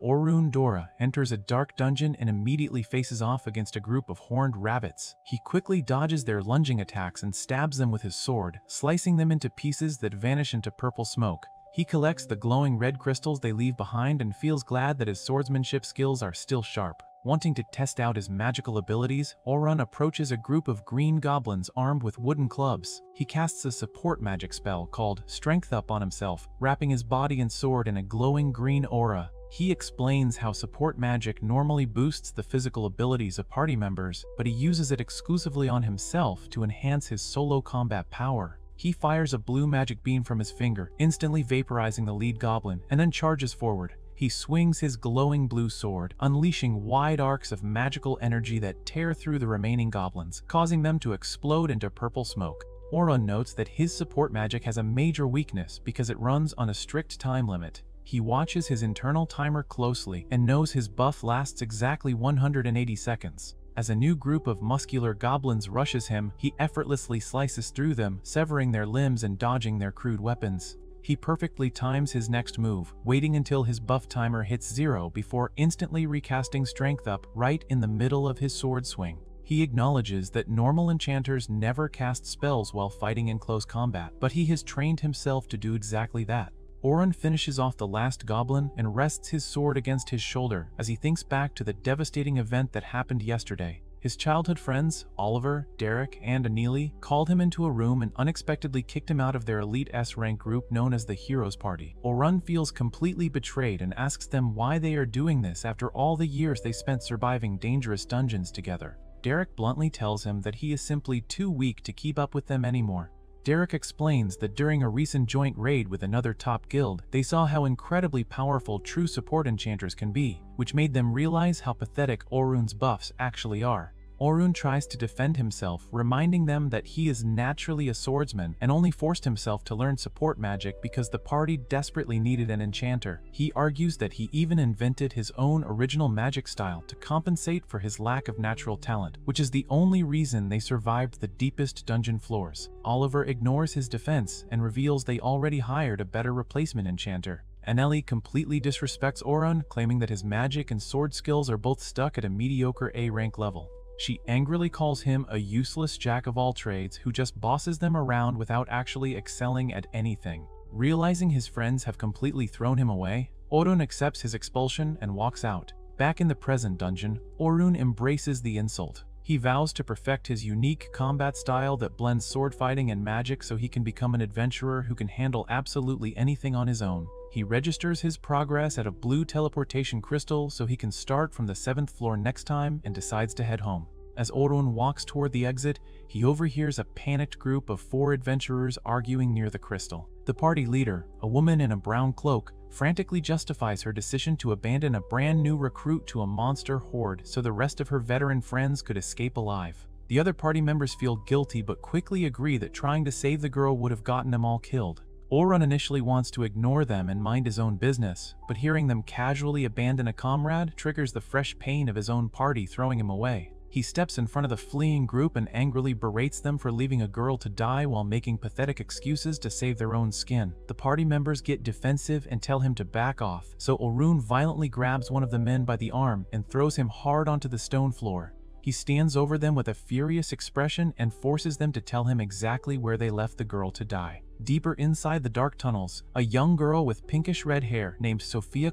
Orun Dora enters a dark dungeon and immediately faces off against a group of horned rabbits. He quickly dodges their lunging attacks and stabs them with his sword, slicing them into pieces that vanish into purple smoke. He collects the glowing red crystals they leave behind and feels glad that his swordsmanship skills are still sharp. Wanting to test out his magical abilities, Orun approaches a group of green goblins armed with wooden clubs. He casts a support magic spell called Strength Up on himself, wrapping his body and sword in a glowing green aura. He explains how support magic normally boosts the physical abilities of party members, but he uses it exclusively on himself to enhance his solo combat power. He fires a blue magic beam from his finger, instantly vaporizing the lead goblin, and then charges forward. He swings his glowing blue sword, unleashing wide arcs of magical energy that tear through the remaining goblins, causing them to explode into purple smoke. Orun notes that his support magic has a major weakness because it runs on a strict time limit. He watches his internal timer closely and knows his buff lasts exactly 180 seconds. As a new group of muscular goblins rushes him, he effortlessly slices through them, severing their limbs and dodging their crude weapons. He perfectly times his next move, waiting until his buff timer hits 0 before instantly recasting Strength Up right in the middle of his sword swing. He acknowledges that normal enchanters never cast spells while fighting in close combat, but he has trained himself to do exactly that. Orun finishes off the last goblin and rests his sword against his shoulder as he thinks back to the devastating event that happened yesterday. His childhood friends, Oliver, Derek, and Aneely, called him into a room and unexpectedly kicked him out of their elite S-rank group known as the Heroes Party. Orun feels completely betrayed and asks them why they are doing this after all the years they spent surviving dangerous dungeons together. Derek bluntly tells him that he is simply too weak to keep up with them anymore. Derek explains that during a recent joint raid with another top guild, they saw how incredibly powerful true support enchanters can be, which made them realize how pathetic Orun's buffs actually are. Orun tries to defend himself, reminding them that he is naturally a swordsman and only forced himself to learn support magic because the party desperately needed an enchanter. He argues that he even invented his own original magic style to compensate for his lack of natural talent, which is the only reason they survived the deepest dungeon floors. Oliver ignores his defense and reveals they already hired a better replacement enchanter. Aneely completely disrespects Orun, claiming that his magic and sword skills are both stuck at a mediocre A-rank level. She angrily calls him a useless jack-of-all-trades who just bosses them around without actually excelling at anything. Realizing his friends have completely thrown him away, Orun accepts his expulsion and walks out. Back in the present dungeon, Orun embraces the insult. He vows to perfect his unique combat style that blends sword fighting and magic so he can become an adventurer who can handle absolutely anything on his own. He registers his progress at a blue teleportation crystal so he can start from the 7th floor next time and decides to head home. As Orun walks toward the exit, he overhears a panicked group of 4 adventurers arguing near the crystal. The party leader, a woman in a brown cloak, frantically justifies her decision to abandon a brand new recruit to a monster horde so the rest of her veteran friends could escape alive. The other party members feel guilty but quickly agree that trying to save the girl would have gotten them all killed. Orun initially wants to ignore them and mind his own business, but hearing them casually abandon a comrade triggers the fresh pain of his own party throwing him away. He steps in front of the fleeing group and angrily berates them for leaving a girl to die while making pathetic excuses to save their own skin. The party members get defensive and tell him to back off, so Orun violently grabs one of the men by the arm and throws him hard onto the stone floor. He stands over them with a furious expression and forces them to tell him exactly where they left the girl to die. Deeper inside the dark tunnels, a young girl with pinkish red hair named Sophia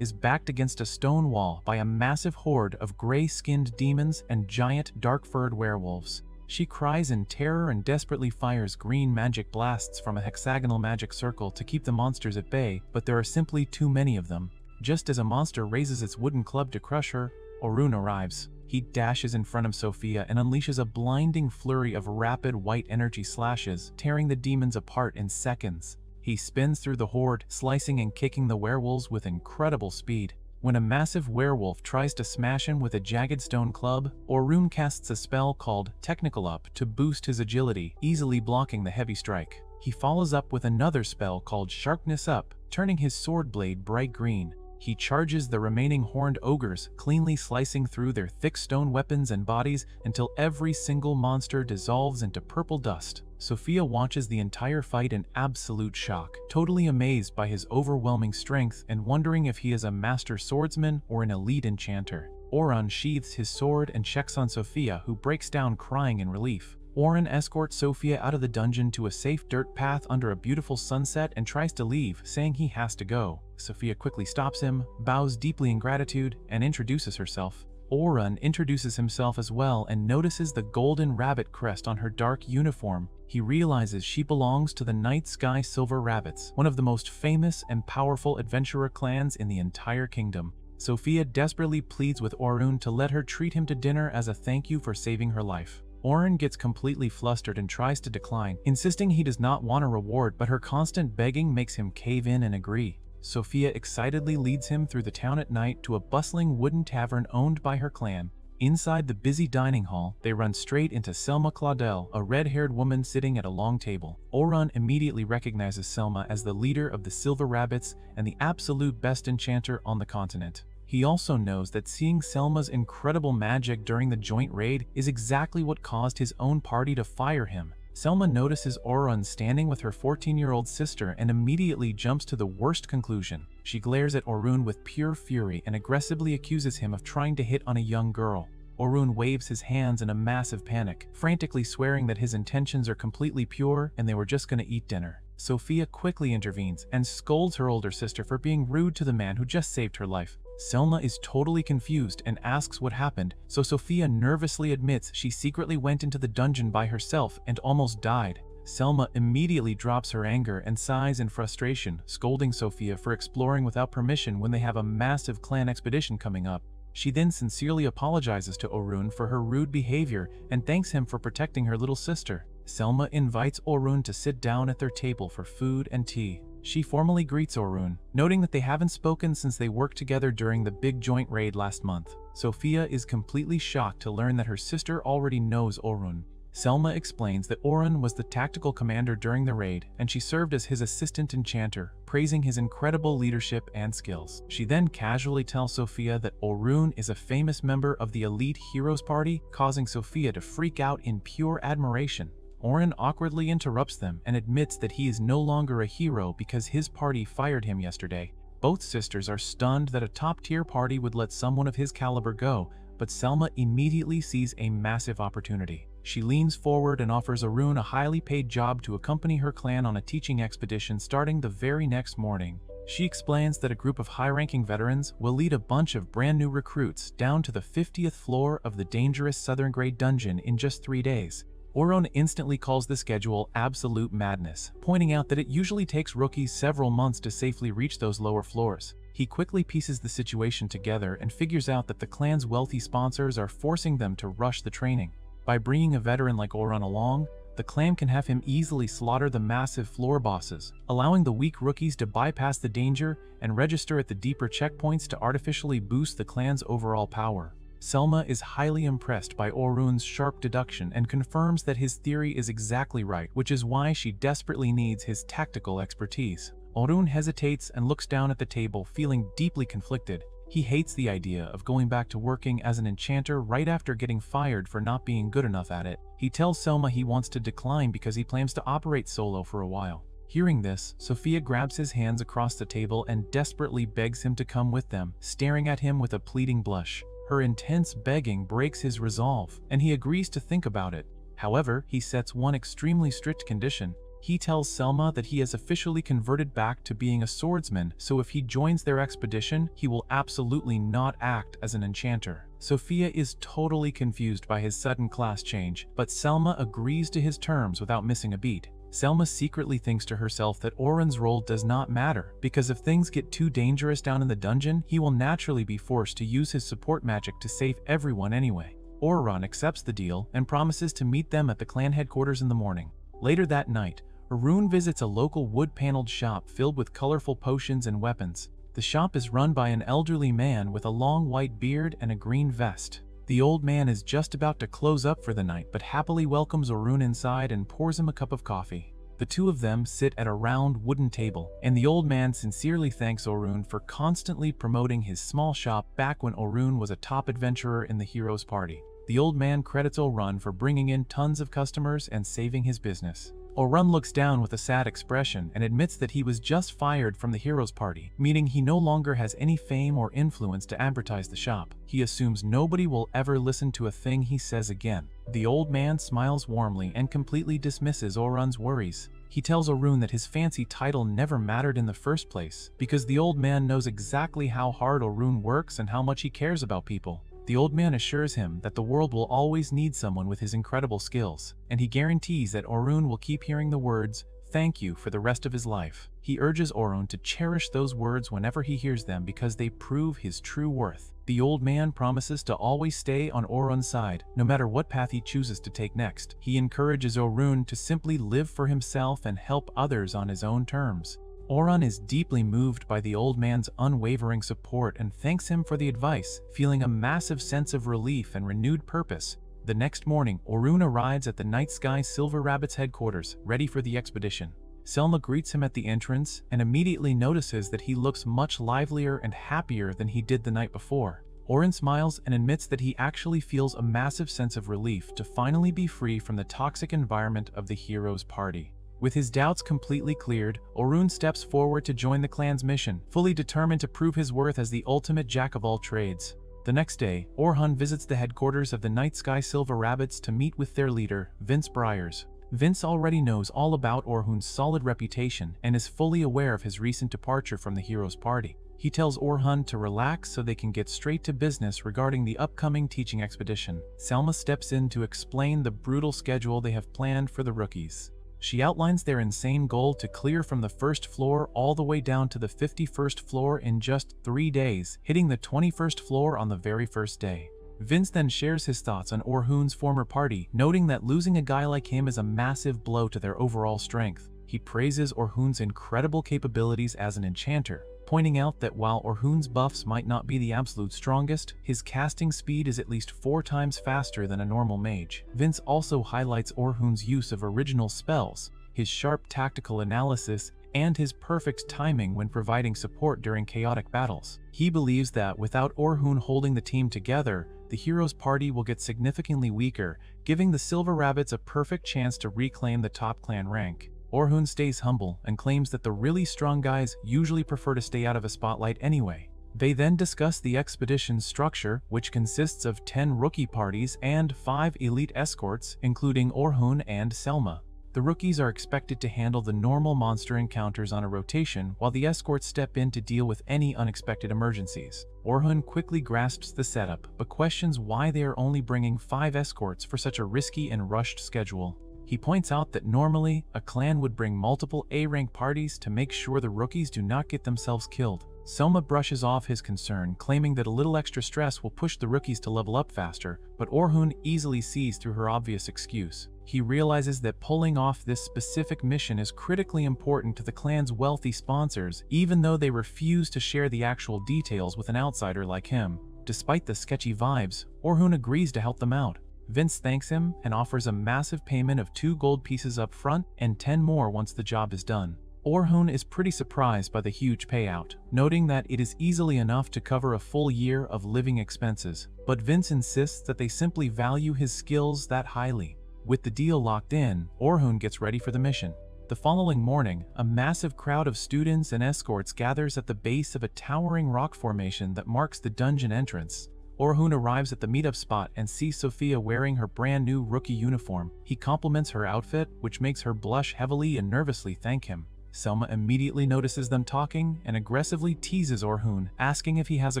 is backed against a stone wall by a massive horde of gray-skinned demons and giant dark-furred werewolves. She cries in terror and desperately fires green magic blasts from a hexagonal magic circle to keep the monsters at bay, but there are simply too many of them. Just as a monster raises its wooden club to crush her, Orun arrives. He dashes in front of Sophia and unleashes a blinding flurry of rapid white energy slashes, tearing the demons apart in seconds. He spins through the horde, slicing and kicking the werewolves with incredible speed. When a massive werewolf tries to smash him with a jagged stone club, Orun casts a spell called Technical Up to boost his agility, easily blocking the heavy strike. He follows up with another spell called Sharpness Up, turning his sword blade bright green. He charges the remaining horned ogres, cleanly slicing through their thick stone weapons and bodies until every single monster dissolves into purple dust. Sophia watches the entire fight in absolute shock, totally amazed by his overwhelming strength and wondering if he is a master swordsman or an elite enchanter. Orun sheathes his sword and checks on Sophia, who breaks down crying in relief. Orun escorts Sophia out of the dungeon to a safe dirt path under a beautiful sunset and tries to leave, saying he has to go. Sophia quickly stops him, bows deeply in gratitude, and introduces herself. Orun introduces himself as well and notices the golden rabbit crest on her dark uniform. He realizes she belongs to the Night Sky Silver Rabbits, one of the most famous and powerful adventurer clans in the entire kingdom. Sophia desperately pleads with Orun to let her treat him to dinner as a thank you for saving her life. Orun gets completely flustered and tries to decline, insisting he does not want a reward, but her constant begging makes him cave in and agree. Sophia excitedly leads him through the town at night to a bustling wooden tavern owned by her clan. Inside the busy dining hall, they run straight into Selma Claudel, a red-haired woman sitting at a long table. Orun immediately recognizes Selma as the leader of the Silver Rabbits and the absolute best enchanter on the continent. He also knows that seeing Selma's incredible magic during the joint raid is exactly what caused his own party to fire him. Selma notices Orun standing with her 14-year-old sister and immediately jumps to the worst conclusion. She glares at Orun with pure fury and aggressively accuses him of trying to hit on a young girl. Orun waves his hands in a massive panic, frantically swearing that his intentions are completely pure and they were just gonna eat dinner. Sophia quickly intervenes and scolds her older sister for being rude to the man who just saved her life. Selma is totally confused and asks what happened, so Sophia nervously admits she secretly went into the dungeon by herself and almost died. Selma immediately drops her anger and sighs in frustration, scolding Sophia for exploring without permission when they have a massive clan expedition coming up. She then sincerely apologizes to Orun for her rude behavior and thanks him for protecting her little sister. Selma invites Orun to sit down at their table for food and tea. She formally greets Orun, noting that they haven't spoken since they worked together during the big joint raid last month. Sophia is completely shocked to learn that her sister already knows Orun. Selma explains that Orun was the tactical commander during the raid, and she served as his assistant enchanter, praising his incredible leadership and skills. She then casually tells Sophia that Orun is a famous member of the elite heroes party, causing Sophia to freak out in pure admiration. Orun awkwardly interrupts them and admits that he is no longer a hero because his party fired him yesterday. Both sisters are stunned that a top-tier party would let someone of his caliber go, but Selma immediately sees a massive opportunity. She leans forward and offers Orun a highly paid job to accompany her clan on a teaching expedition starting the very next morning. She explains that a group of high-ranking veterans will lead a bunch of brand new recruits down to the 50th floor of the dangerous Southern Grade dungeon in just 3 days. Orun instantly calls the schedule absolute madness, pointing out that it usually takes rookies several months to safely reach those lower floors. He quickly pieces the situation together and figures out that the clan's wealthy sponsors are forcing them to rush the training. By bringing a veteran like Orun along, the clan can have him easily slaughter the massive floor bosses, allowing the weak rookies to bypass the danger and register at the deeper checkpoints to artificially boost the clan's overall power. Selma is highly impressed by Orun's sharp deduction and confirms that his theory is exactly right, which is why she desperately needs his tactical expertise. Orun hesitates and looks down at the table, feeling deeply conflicted. He hates the idea of going back to working as an enchanter right after getting fired for not being good enough at it. He tells Selma he wants to decline because he plans to operate solo for a while. Hearing this, Sophia grabs his hands across the table and desperately begs him to come with them, staring at him with a pleading blush. Her intense begging breaks his resolve, and he agrees to think about it. However, he sets one extremely strict condition. He tells Selma that he has officially converted back to being a swordsman, so if he joins their expedition, he will absolutely not act as an enchanter. Sophia is totally confused by his sudden class change, but Selma agrees to his terms without missing a beat. Selma secretly thinks to herself that Orun's role does not matter, because if things get too dangerous down in the dungeon, he will naturally be forced to use his support magic to save everyone anyway. Orun accepts the deal and promises to meet them at the clan headquarters in the morning. Later that night, Orun visits a local wood-paneled shop filled with colorful potions and weapons. The shop is run by an elderly man with a long white beard and a green vest. The old man is just about to close up for the night, but happily welcomes Orun inside and pours him a cup of coffee. The two of them sit at a round wooden table, and the old man sincerely thanks Orun for constantly promoting his small shop back when Orun was a top adventurer in the hero's party. The old man credits Orun for bringing in tons of customers and saving his business. Orun looks down with a sad expression and admits that he was just fired from the hero's party, meaning he no longer has any fame or influence to advertise the shop. He assumes nobody will ever listen to a thing he says again. The old man smiles warmly and completely dismisses Orun's worries. He tells Orun that his fancy title never mattered in the first place, because the old man knows exactly how hard Orun works and how much he cares about people. The old man assures him that the world will always need someone with his incredible skills, and he guarantees that Orun will keep hearing the words, "Thank you," for the rest of his life. He urges Orun to cherish those words whenever he hears them because they prove his true worth. The old man promises to always stay on Orun's side, no matter what path he chooses to take next. He encourages Orun to simply live for himself and help others on his own terms. Orun is deeply moved by the old man's unwavering support and thanks him for the advice, feeling a massive sense of relief and renewed purpose. The next morning, Orun arrives at the Night Sky Silver Rabbit's headquarters, ready for the expedition. Selma greets him at the entrance and immediately notices that he looks much livelier and happier than he did the night before. Orun smiles and admits that he actually feels a massive sense of relief to finally be free from the toxic environment of the hero's party. With his doubts completely cleared, Orun steps forward to join the clan's mission, fully determined to prove his worth as the ultimate jack of all trades. The next day, Orun visits the headquarters of the Night Sky Silver Rabbits to meet with their leader, Vince Briers. Vince already knows all about Orun's solid reputation and is fully aware of his recent departure from the hero's party. He tells Orun to relax so they can get straight to business regarding the upcoming teaching expedition. Selma steps in to explain the brutal schedule they have planned for the rookies. She outlines their insane goal to clear from the first floor all the way down to the 51st floor in just 3 days, hitting the 21st floor on the very first day. Vince then shares his thoughts on Orun's former party, noting that losing a guy like him is a massive blow to their overall strength. He praises Orun's incredible capabilities as an enchanter, pointing out that while Orun's buffs might not be the absolute strongest, his casting speed is at least 4 times faster than a normal mage. Vince also highlights Orun's use of original spells, his sharp tactical analysis, and his perfect timing when providing support during chaotic battles. He believes that without Orun holding the team together, the hero's party will get significantly weaker, giving the Silver Rabbits a perfect chance to reclaim the top clan rank. Orun stays humble and claims that the really strong guys usually prefer to stay out of a spotlight anyway. They then discuss the expedition's structure, which consists of 10 rookie parties and 5 elite escorts, including Orun and Selma. The rookies are expected to handle the normal monster encounters on a rotation, while the escorts step in to deal with any unexpected emergencies. Orun quickly grasps the setup, but questions why they are only bringing 5 escorts for such a risky and rushed schedule. He points out that normally, a clan would bring multiple A-rank parties to make sure the rookies do not get themselves killed. Selma brushes off his concern, claiming that a little extra stress will push the rookies to level up faster, but Orun easily sees through her obvious excuse. He realizes that pulling off this specific mission is critically important to the clan's wealthy sponsors, even though they refuse to share the actual details with an outsider like him. Despite the sketchy vibes, Orun agrees to help them out. Vince thanks him and offers a massive payment of 2 gold pieces up front and 10 more once the job is done. Orun is pretty surprised by the huge payout, noting that it is easily enough to cover a full year of living expenses, but Vince insists that they simply value his skills that highly. With the deal locked in, Orun gets ready for the mission. The following morning, a massive crowd of students and escorts gathers at the base of a towering rock formation that marks the dungeon entrance. Orun arrives at the meetup spot and sees Sophia wearing her brand new rookie uniform. He compliments her outfit, which makes her blush heavily and nervously thank him. Selma immediately notices them talking and aggressively teases Orun, asking if he has a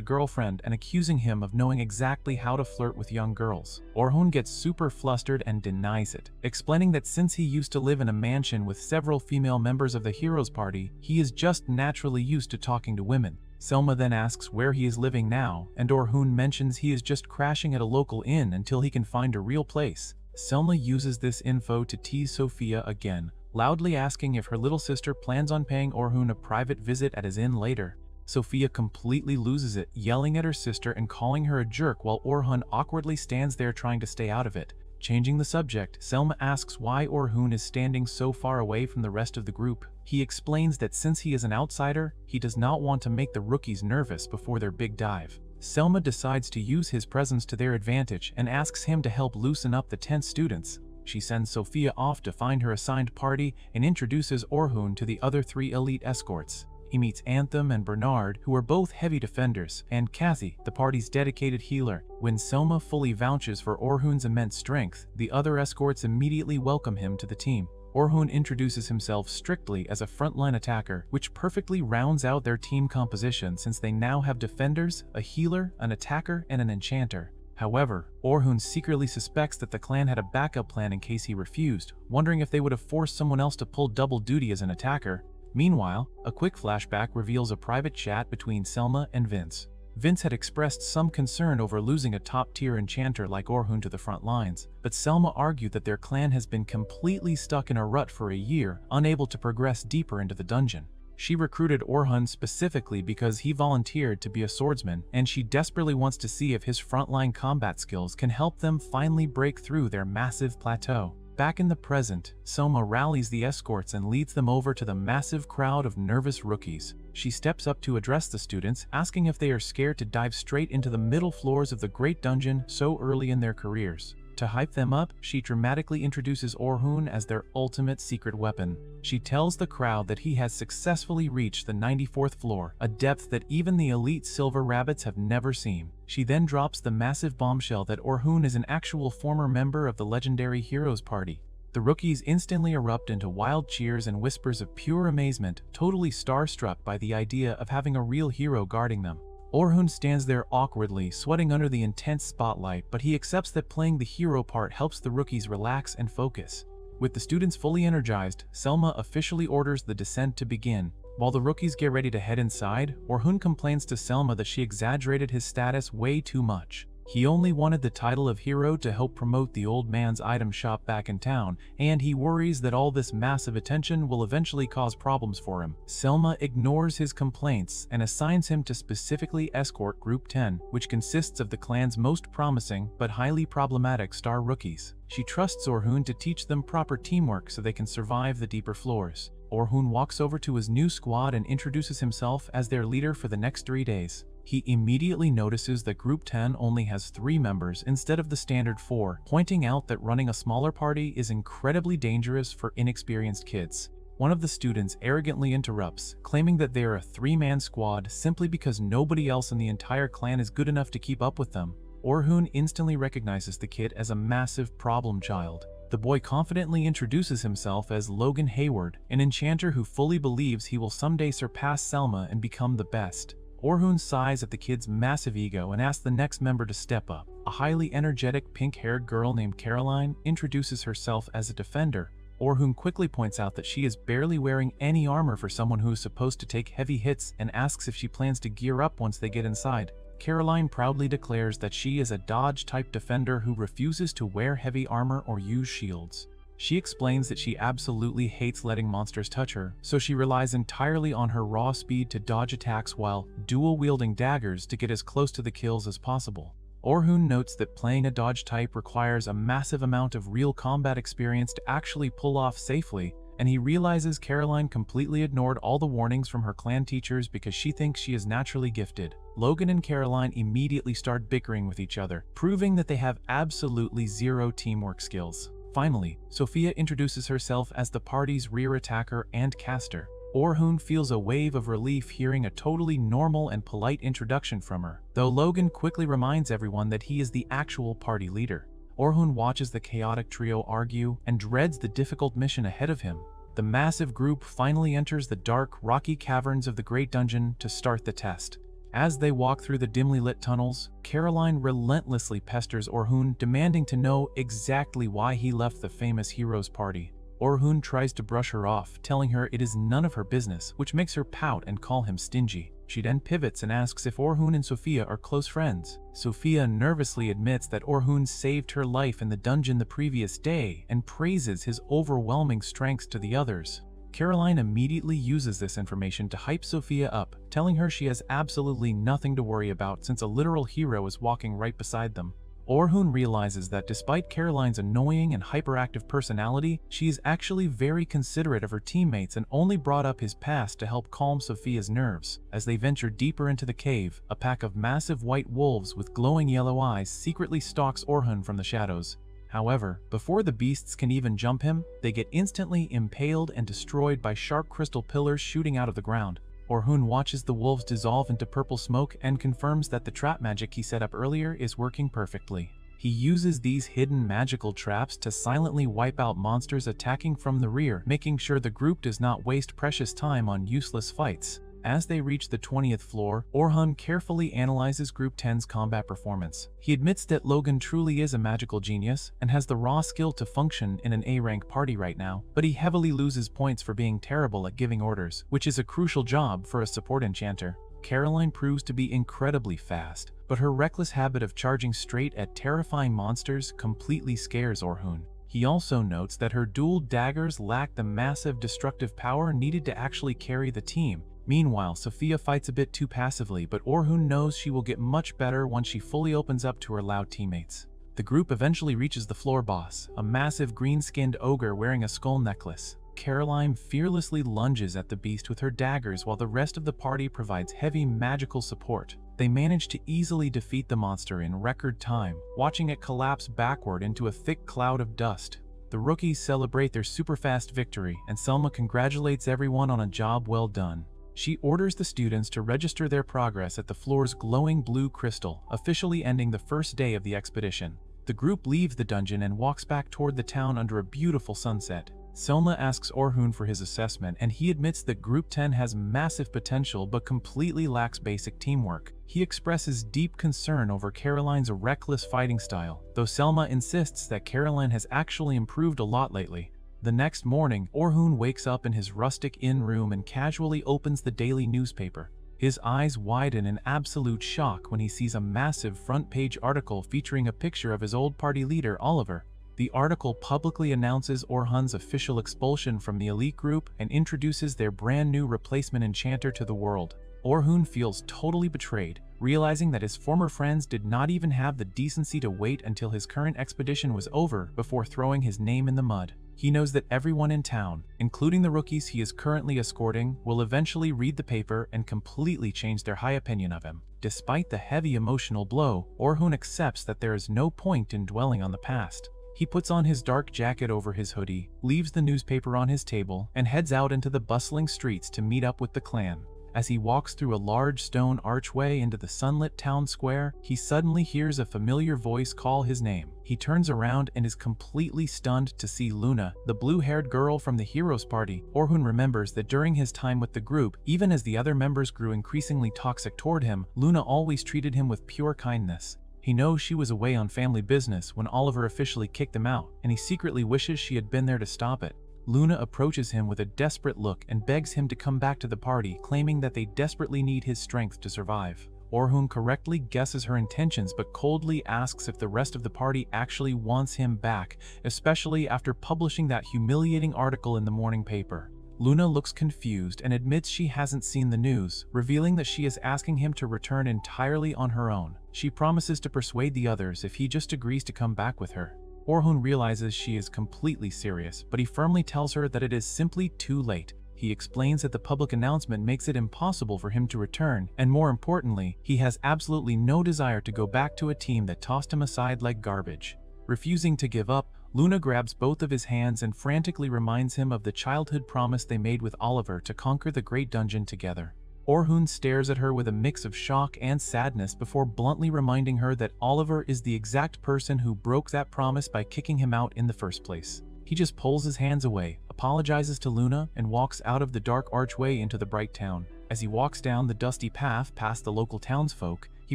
girlfriend and accusing him of knowing exactly how to flirt with young girls. Orun gets super flustered and denies it, explaining that since he used to live in a mansion with several female members of the hero's party, he is just naturally used to talking to women. Selma then asks where he is living now, and Orun mentions he is just crashing at a local inn until he can find a real place. Selma uses this info to tease Sophia again, loudly asking if her little sister plans on paying Orun a private visit at his inn later. Sophia completely loses it, yelling at her sister and calling her a jerk while Orun awkwardly stands there trying to stay out of it. Changing the subject, Selma asks why Orun is standing so far away from the rest of the group. He explains that since he is an outsider, he does not want to make the rookies nervous before their big dive. Selma decides to use his presence to their advantage and asks him to help loosen up the tense students. She sends Sophia off to find her assigned party and introduces Orun to the other 3 elite escorts. He meets Anthem and Bernard, who are both heavy defenders, and Kathy, the party's dedicated healer. When Selma fully vouches for Orhun's immense strength, the other escorts immediately welcome him to the team. Orun introduces himself strictly as a frontline attacker, which perfectly rounds out their team composition since they now have defenders, a healer, an attacker, and an enchanter. However, Orun secretly suspects that the clan had a backup plan in case he refused, wondering if they would have forced someone else to pull double duty as an attacker. Meanwhile, a quick flashback reveals a private chat between Selma and Vince. Vince had expressed some concern over losing a top-tier enchanter like Orun to the front lines, but Selma argued that their clan has been completely stuck in a rut for a year, unable to progress deeper into the dungeon. She recruited Orun specifically because he volunteered to be a swordsman, and she desperately wants to see if his frontline combat skills can help them finally break through their massive plateau. Back in the present, Selma rallies the escorts and leads them over to the massive crowd of nervous rookies. She steps up to address the students, asking if they are scared to dive straight into the middle floors of the Great Dungeon so early in their careers. To hype them up, she dramatically introduces Orun as their ultimate secret weapon. She tells the crowd that he has successfully reached the 94th floor, a depth that even the elite silver rabbits have never seen. She then drops the massive bombshell that Orun is an actual former member of the legendary Heroes Party. The rookies instantly erupt into wild cheers and whispers of pure amazement, totally starstruck by the idea of having a real hero guarding them. Orun stands there awkwardly, sweating under the intense spotlight, but he accepts that playing the hero part helps the rookies relax and focus. With the students fully energized, Selma officially orders the descent to begin. While the rookies get ready to head inside, Orun complains to Selma that she exaggerated his status way too much. He only wanted the title of hero to help promote the old man's item shop back in town, and he worries that all this massive attention will eventually cause problems for him. Selma ignores his complaints and assigns him to specifically escort Group 10, which consists of the clan's most promising but highly problematic star rookies. She trusts Orun to teach them proper teamwork so they can survive the deeper floors. Orun walks over to his new squad and introduces himself as their leader for the next 3 days. He immediately notices that Group 10 only has 3 members instead of the standard 4, pointing out that running a smaller party is incredibly dangerous for inexperienced kids. One of the students arrogantly interrupts, claiming that they are a 3-man squad simply because nobody else in the entire clan is good enough to keep up with them. Orun instantly recognizes the kid as a massive problem child. The boy confidently introduces himself as Logan Hayward, an enchanter who fully believes he will someday surpass Selma and become the best. Orun sighs at the kid's massive ego and asks the next member to step up. A highly energetic pink-haired girl named Caroline introduces herself as a defender. Orun quickly points out that she is barely wearing any armor for someone who is supposed to take heavy hits and asks if she plans to gear up once they get inside. Caroline proudly declares that she is a dodge-type defender who refuses to wear heavy armor or use shields. She explains that she absolutely hates letting monsters touch her, so she relies entirely on her raw speed to dodge attacks while dual-wielding daggers to get as close to the kills as possible. Orun notes that playing a dodge type requires a massive amount of real combat experience to actually pull off safely, and he realizes Caroline completely ignored all the warnings from her clan teachers because she thinks she is naturally gifted. Logan and Caroline immediately start bickering with each other, proving that they have absolutely zero teamwork skills. Finally, Sophia introduces herself as the party's rear attacker and caster. Orun feels a wave of relief hearing a totally normal and polite introduction from her, though Logan quickly reminds everyone that he is the actual party leader. Orun watches the chaotic trio argue and dreads the difficult mission ahead of him. The massive group finally enters the dark, rocky caverns of the Great Dungeon to start the test. As they walk through the dimly lit tunnels, Caroline relentlessly pesters Orun, demanding to know exactly why he left the famous Heroes Party. Orun tries to brush her off, telling her it is none of her business, which makes her pout and call him stingy. She then pivots and asks if Orun and Sophia are close friends. Sophia nervously admits that Orun saved her life in the dungeon the previous day and praises his overwhelming strengths to the others. Caroline immediately uses this information to hype Sophia up, telling her she has absolutely nothing to worry about since a literal hero is walking right beside them. Orun realizes that despite Caroline's annoying and hyperactive personality, she is actually very considerate of her teammates and only brought up his past to help calm Sophia's nerves. As they venture deeper into the cave, a pack of massive white wolves with glowing yellow eyes secretly stalks Orun from the shadows. However, before the beasts can even jump him, they get instantly impaled and destroyed by sharp crystal pillars shooting out of the ground. Orun watches the wolves dissolve into purple smoke and confirms that the trap magic he set up earlier is working perfectly. He uses these hidden magical traps to silently wipe out monsters attacking from the rear, making sure the group does not waste precious time on useless fights. As they reach the 20th floor, Orun carefully analyzes Group 10's combat performance. He admits that Logan truly is a magical genius and has the raw skill to function in an A-rank party right now, but he heavily loses points for being terrible at giving orders, which is a crucial job for a support enchanter. Caroline proves to be incredibly fast, but her reckless habit of charging straight at terrifying monsters completely scares Orun. He also notes that her dual daggers lack the massive destructive power needed to actually carry the team. Meanwhile, Sophia fights a bit too passively, but Orun knows she will get much better once she fully opens up to her loud teammates. The group eventually reaches the floor boss, a massive green-skinned ogre wearing a skull necklace. Caroline fearlessly lunges at the beast with her daggers while the rest of the party provides heavy magical support. They manage to easily defeat the monster in record time, watching it collapse backward into a thick cloud of dust. The rookies celebrate their super-fast victory, and Selma congratulates everyone on a job well done. She orders the students to register their progress at the floor's glowing blue crystal, officially ending the first day of the expedition. The group leaves the dungeon and walks back toward the town under a beautiful sunset. Selma asks Orun for his assessment, and he admits that Group 10 has massive potential but completely lacks basic teamwork. He expresses deep concern over Caroline's reckless fighting style, though Selma insists that Caroline has actually improved a lot lately. The next morning, Orun wakes up in his rustic inn room and casually opens the daily newspaper. His eyes widen in absolute shock when he sees a massive front-page article featuring a picture of his old party leader, Oliver. The article publicly announces Orun's official expulsion from the elite group and introduces their brand new replacement enchanter to the world. Orun feels totally betrayed, realizing that his former friends did not even have the decency to wait until his current expedition was over before throwing his name in the mud. He knows that everyone in town, including the rookies he is currently escorting, will eventually read the paper and completely change their high opinion of him. Despite the heavy emotional blow, Orun accepts that there is no point in dwelling on the past. He puts on his dark jacket over his hoodie, leaves the newspaper on his table, and heads out into the bustling streets to meet up with the clan. As he walks through a large stone archway into the sunlit town square, he suddenly hears a familiar voice call his name. He turns around and is completely stunned to see Luna, the blue-haired girl from the heroes party. Orun remembers that during his time with the group, even as the other members grew increasingly toxic toward him, Luna always treated him with pure kindness. He knows she was away on family business when Oliver officially kicked them out, and he secretly wishes she had been there to stop it. Luna approaches him with a desperate look and begs him to come back to the party, claiming that they desperately need his strength to survive. Orun correctly guesses her intentions but coldly asks if the rest of the party actually wants him back, especially after publishing that humiliating article in the morning paper. Luna looks confused and admits she hasn't seen the news, revealing that she is asking him to return entirely on her own. She promises to persuade the others if he just agrees to come back with her. Orun realizes she is completely serious, but he firmly tells her that it is simply too late. He explains that the public announcement makes it impossible for him to return, and more importantly, he has absolutely no desire to go back to a team that tossed him aside like garbage. Refusing to give up, Luna grabs both of his hands and frantically reminds him of the childhood promise they made with Oliver to conquer the Great Dungeon together. Orun stares at her with a mix of shock and sadness before bluntly reminding her that Oliver is the exact person who broke that promise by kicking him out in the first place. He just pulls his hands away, apologizes to Luna, and walks out of the dark archway into the bright town. As he walks down the dusty path past the local townsfolk, he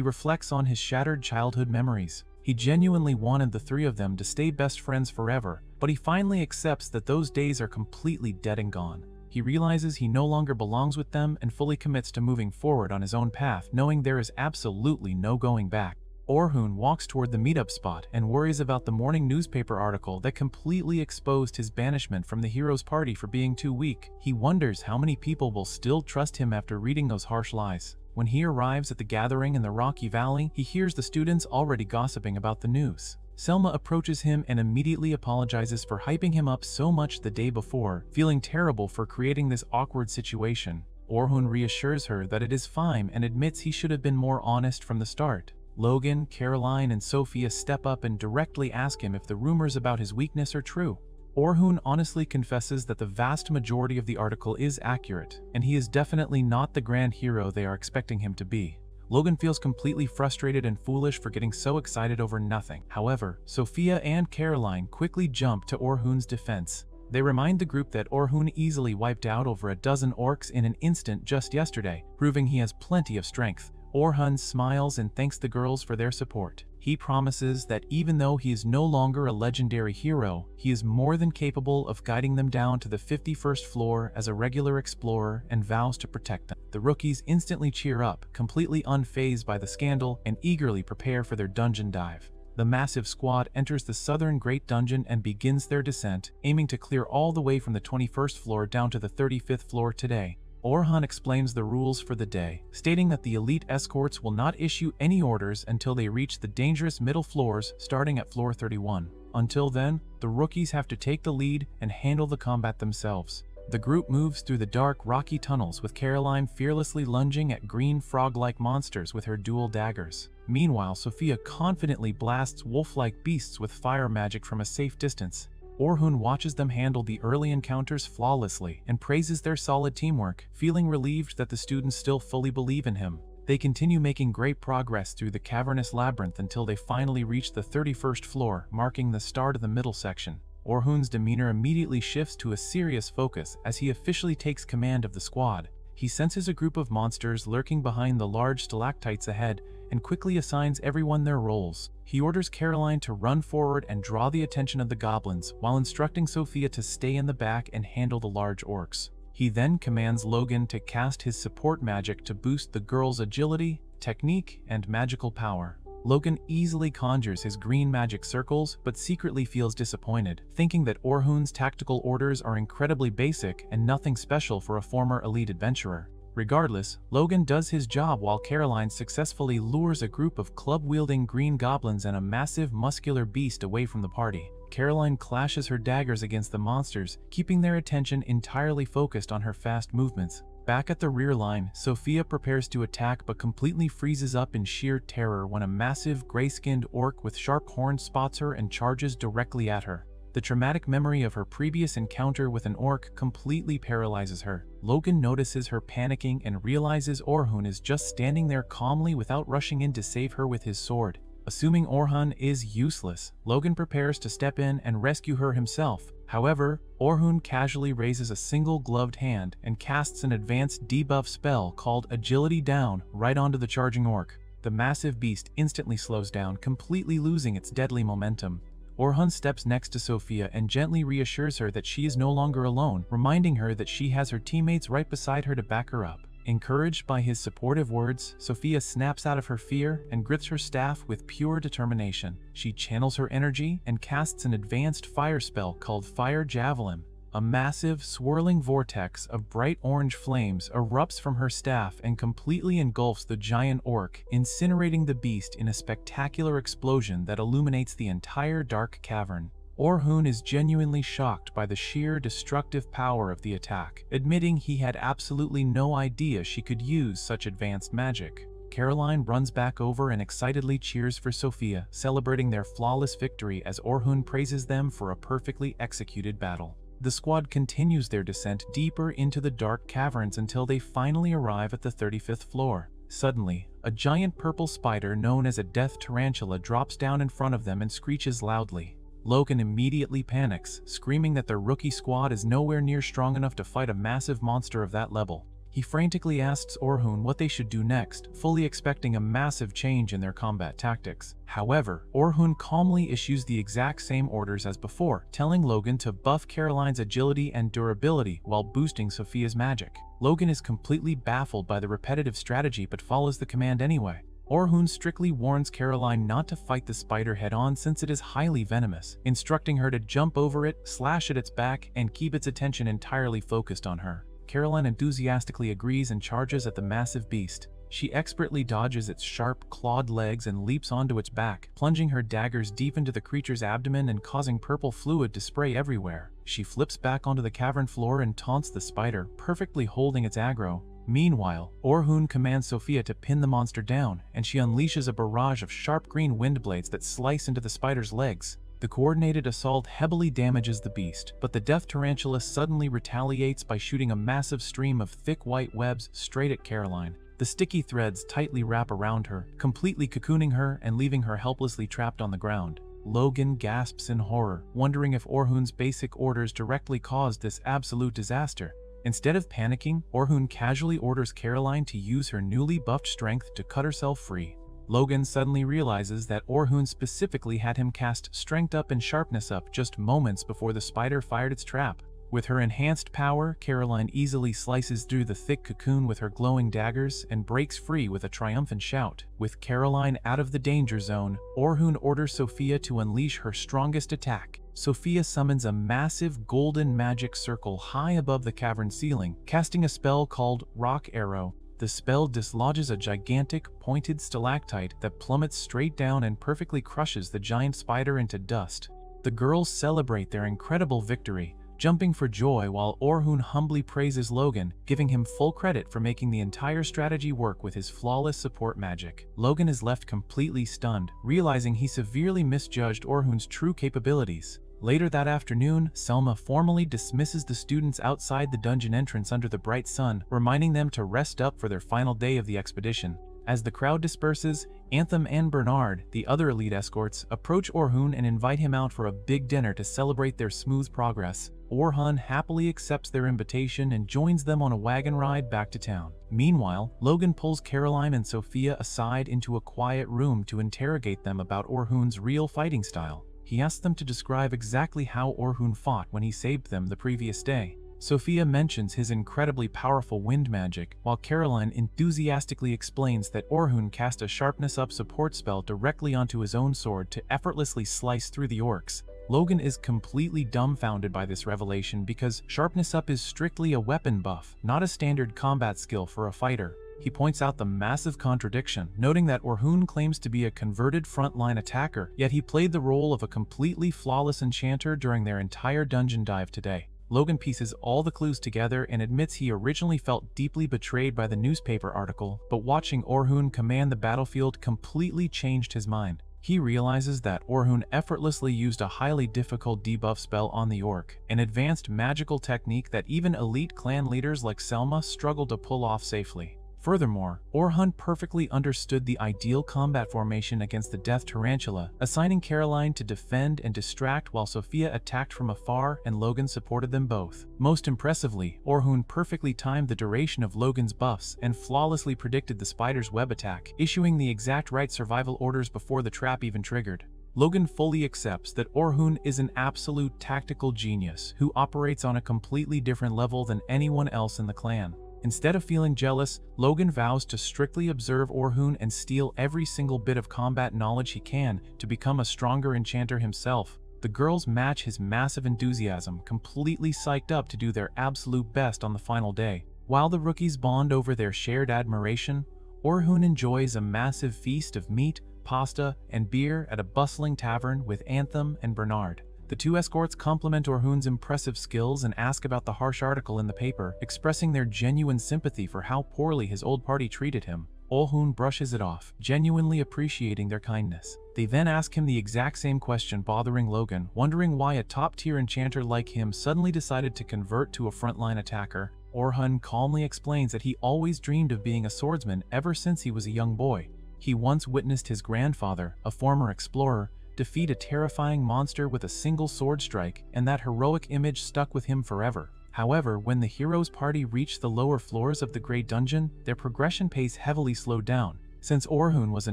reflects on his shattered childhood memories. He genuinely wanted the three of them to stay best friends forever, but he finally accepts that those days are completely dead and gone. He realizes he no longer belongs with them and fully commits to moving forward on his own path, knowing there is absolutely no going back. Orun walks toward the meetup spot and worries about the morning newspaper article that completely exposed his banishment from the heroes party for being too weak. He wonders how many people will still trust him after reading those harsh lies. When he arrives at the gathering in the rocky valley, he hears the students already gossiping about the news. Selma approaches him and immediately apologizes for hyping him up so much the day before, feeling terrible for creating this awkward situation. Orun reassures her that it is fine and admits he should have been more honest from the start. Logan, Caroline, and Sophia step up and directly ask him if the rumors about his weakness are true. Orun honestly confesses that the vast majority of the article is accurate, and he is definitely not the grand hero they are expecting him to be. Logan feels completely frustrated and foolish for getting so excited over nothing. However, Sophia and Caroline quickly jump to Orhun's defense. They remind the group that Orun easily wiped out over a dozen orcs in an instant just yesterday, proving he has plenty of strength. Orun smiles and thanks the girls for their support. He promises that even though he is no longer a legendary hero, he is more than capable of guiding them down to the 51st floor as a regular explorer and vows to protect them. The rookies instantly cheer up, completely unfazed by the scandal, and eagerly prepare for their dungeon dive. The massive squad enters the southern Great Dungeon and begins their descent, aiming to clear all the way from the 21st floor down to the 35th floor today. Orun explains the rules for the day, stating that the elite escorts will not issue any orders until they reach the dangerous middle floors starting at floor 31. Until then, the rookies have to take the lead and handle the combat themselves. The group moves through the dark, rocky tunnels with Caroline fearlessly lunging at green frog-like monsters with her dual daggers. Meanwhile, Sophia confidently blasts wolf-like beasts with fire magic from a safe distance. Orun watches them handle the early encounters flawlessly and praises their solid teamwork, feeling relieved that the students still fully believe in him. They continue making great progress through the cavernous labyrinth until they finally reach the 31st floor, marking the start of the middle section. Orhun's demeanor immediately shifts to a serious focus as he officially takes command of the squad. He senses a group of monsters lurking behind the large stalactites ahead and quickly assigns everyone their roles. He orders Caroline to run forward and draw the attention of the goblins, while instructing Sophia to stay in the back and handle the large orcs. He then commands Logan to cast his support magic to boost the girls' agility, technique, and magical power. Logan easily conjures his green magic circles, but secretly feels disappointed, thinking that Orhun's tactical orders are incredibly basic and nothing special for a former elite adventurer. Regardless, Logan does his job while Caroline successfully lures a group of club-wielding green goblins and a massive muscular beast away from the party. Caroline clashes her daggers against the monsters, keeping their attention entirely focused on her fast movements. Back at the rear line, Sophia prepares to attack but completely freezes up in sheer terror when a massive gray-skinned orc with sharp horns spots her and charges directly at her. The traumatic memory of her previous encounter with an orc completely paralyzes her. Logan notices her panicking and realizes Orun is just standing there calmly without rushing in to save her with his sword. Assuming Orun is useless, Logan prepares to step in and rescue her himself. However, Orun casually raises a single gloved hand and casts an advanced debuff spell called Agility Down right onto the charging orc. The massive beast instantly slows down, completely losing its deadly momentum. Orun steps next to Sophia and gently reassures her that she is no longer alone, reminding her that she has her teammates right beside her to back her up. Encouraged by his supportive words, Sophia snaps out of her fear and grips her staff with pure determination. She channels her energy and casts an advanced fire spell called Fire Javelin. A massive, swirling vortex of bright orange flames erupts from her staff and completely engulfs the giant orc, incinerating the beast in a spectacular explosion that illuminates the entire dark cavern. Orun is genuinely shocked by the sheer destructive power of the attack, admitting he had absolutely no idea she could use such advanced magic. Caroline runs back over and excitedly cheers for Sophia, celebrating their flawless victory as Orun praises them for a perfectly executed battle. The squad continues their descent deeper into the dark caverns until they finally arrive at the 35th floor. Suddenly, a giant purple spider known as a death tarantula drops down in front of them and screeches loudly. Logan immediately panics, screaming that their rookie squad is nowhere near strong enough to fight a massive monster of that level. He frantically asks Orun what they should do next, fully expecting a massive change in their combat tactics. However, Orun calmly issues the exact same orders as before, telling Logan to buff Caroline's agility and durability while boosting Sophia's magic. Logan is completely baffled by the repetitive strategy but follows the command anyway. Orun strictly warns Caroline not to fight the spider head-on since it is highly venomous, instructing her to jump over it, slash at its back, and keep its attention entirely focused on her. Caroline enthusiastically agrees and charges at the massive beast. She expertly dodges its sharp, clawed legs and leaps onto its back, plunging her daggers deep into the creature's abdomen and causing purple fluid to spray everywhere. She flips back onto the cavern floor and taunts the spider, perfectly holding its aggro. Meanwhile, Orun commands Sophia to pin the monster down, and she unleashes a barrage of sharp green wind blades that slice into the spider's legs. The coordinated assault heavily damages the beast, but the death tarantula suddenly retaliates by shooting a massive stream of thick white webs straight at Caroline. The sticky threads tightly wrap around her, completely cocooning her and leaving her helplessly trapped on the ground. Logan gasps in horror, wondering if Orun's basic orders directly caused this absolute disaster. Instead of panicking, Orun casually orders Caroline to use her newly buffed strength to cut herself free. Logan suddenly realizes that Orun specifically had him cast Strength Up and Sharpness Up just moments before the spider fired its trap. With her enhanced power, Caroline easily slices through the thick cocoon with her glowing daggers and breaks free with a triumphant shout. With Caroline out of the danger zone, Orun orders Sophia to unleash her strongest attack. Sophia summons a massive golden magic circle high above the cavern ceiling, casting a spell called Rock Arrow. The spell dislodges a gigantic, pointed stalactite that plummets straight down and perfectly crushes the giant spider into dust. The girls celebrate their incredible victory, jumping for joy while Orun humbly praises Logan, giving him full credit for making the entire strategy work with his flawless support magic. Logan is left completely stunned, realizing he severely misjudged Orun's true capabilities. Later that afternoon, Selma formally dismisses the students outside the dungeon entrance under the bright sun, reminding them to rest up for their final day of the expedition. As the crowd disperses, Anthem and Bernard, the other elite escorts, approach Orun and invite him out for a big dinner to celebrate their smooth progress. Orun happily accepts their invitation and joins them on a wagon ride back to town. Meanwhile, Logan pulls Caroline and Sophia aside into a quiet room to interrogate them about Orun's real fighting style. He asks them to describe exactly how Orun fought when he saved them the previous day. Sophia mentions his incredibly powerful wind magic, while Caroline enthusiastically explains that Orun cast a Sharpness Up support spell directly onto his own sword to effortlessly slice through the orcs. Logan is completely dumbfounded by this revelation because Sharpness Up is strictly a weapon buff, not a standard combat skill for a fighter. He points out the massive contradiction, noting that Orun claims to be a converted frontline attacker, yet he played the role of a completely flawless enchanter during their entire dungeon dive today. Logan pieces all the clues together and admits he originally felt deeply betrayed by the newspaper article, but watching Orun command the battlefield completely changed his mind. He realizes that Orun effortlessly used a highly difficult debuff spell on the orc, an advanced magical technique that even elite clan leaders like Selma struggled to pull off safely. Furthermore, Orun perfectly understood the ideal combat formation against the death tarantula, assigning Caroline to defend and distract while Sophia attacked from afar and Logan supported them both. Most impressively, Orun perfectly timed the duration of Logan's buffs and flawlessly predicted the spider's web attack, issuing the exact right survival orders before the trap even triggered. Logan fully accepts that Orun is an absolute tactical genius who operates on a completely different level than anyone else in the clan. Instead of feeling jealous, Logan vows to strictly observe Orun and steal every single bit of combat knowledge he can to become a stronger enchanter himself. The girls match his massive enthusiasm, completely psyched up to do their absolute best on the final day. While the rookies bond over their shared admiration, Orun enjoys a massive feast of meat, pasta, and beer at a bustling tavern with Anthem and Bernard. The two escorts compliment Orun's impressive skills and ask about the harsh article in the paper, expressing their genuine sympathy for how poorly his old party treated him. Orun brushes it off, genuinely appreciating their kindness. They then ask him the exact same question bothering Logan, wondering why a top-tier enchanter like him suddenly decided to convert to a frontline attacker. Orun calmly explains that he always dreamed of being a swordsman ever since he was a young boy. He once witnessed his grandfather, a former explorer, defeat a terrifying monster with a single sword strike, and that heroic image stuck with him forever. However, when the hero's party reached the lower floors of the Great Dungeon, their progression pace heavily slowed down. Since Orun was a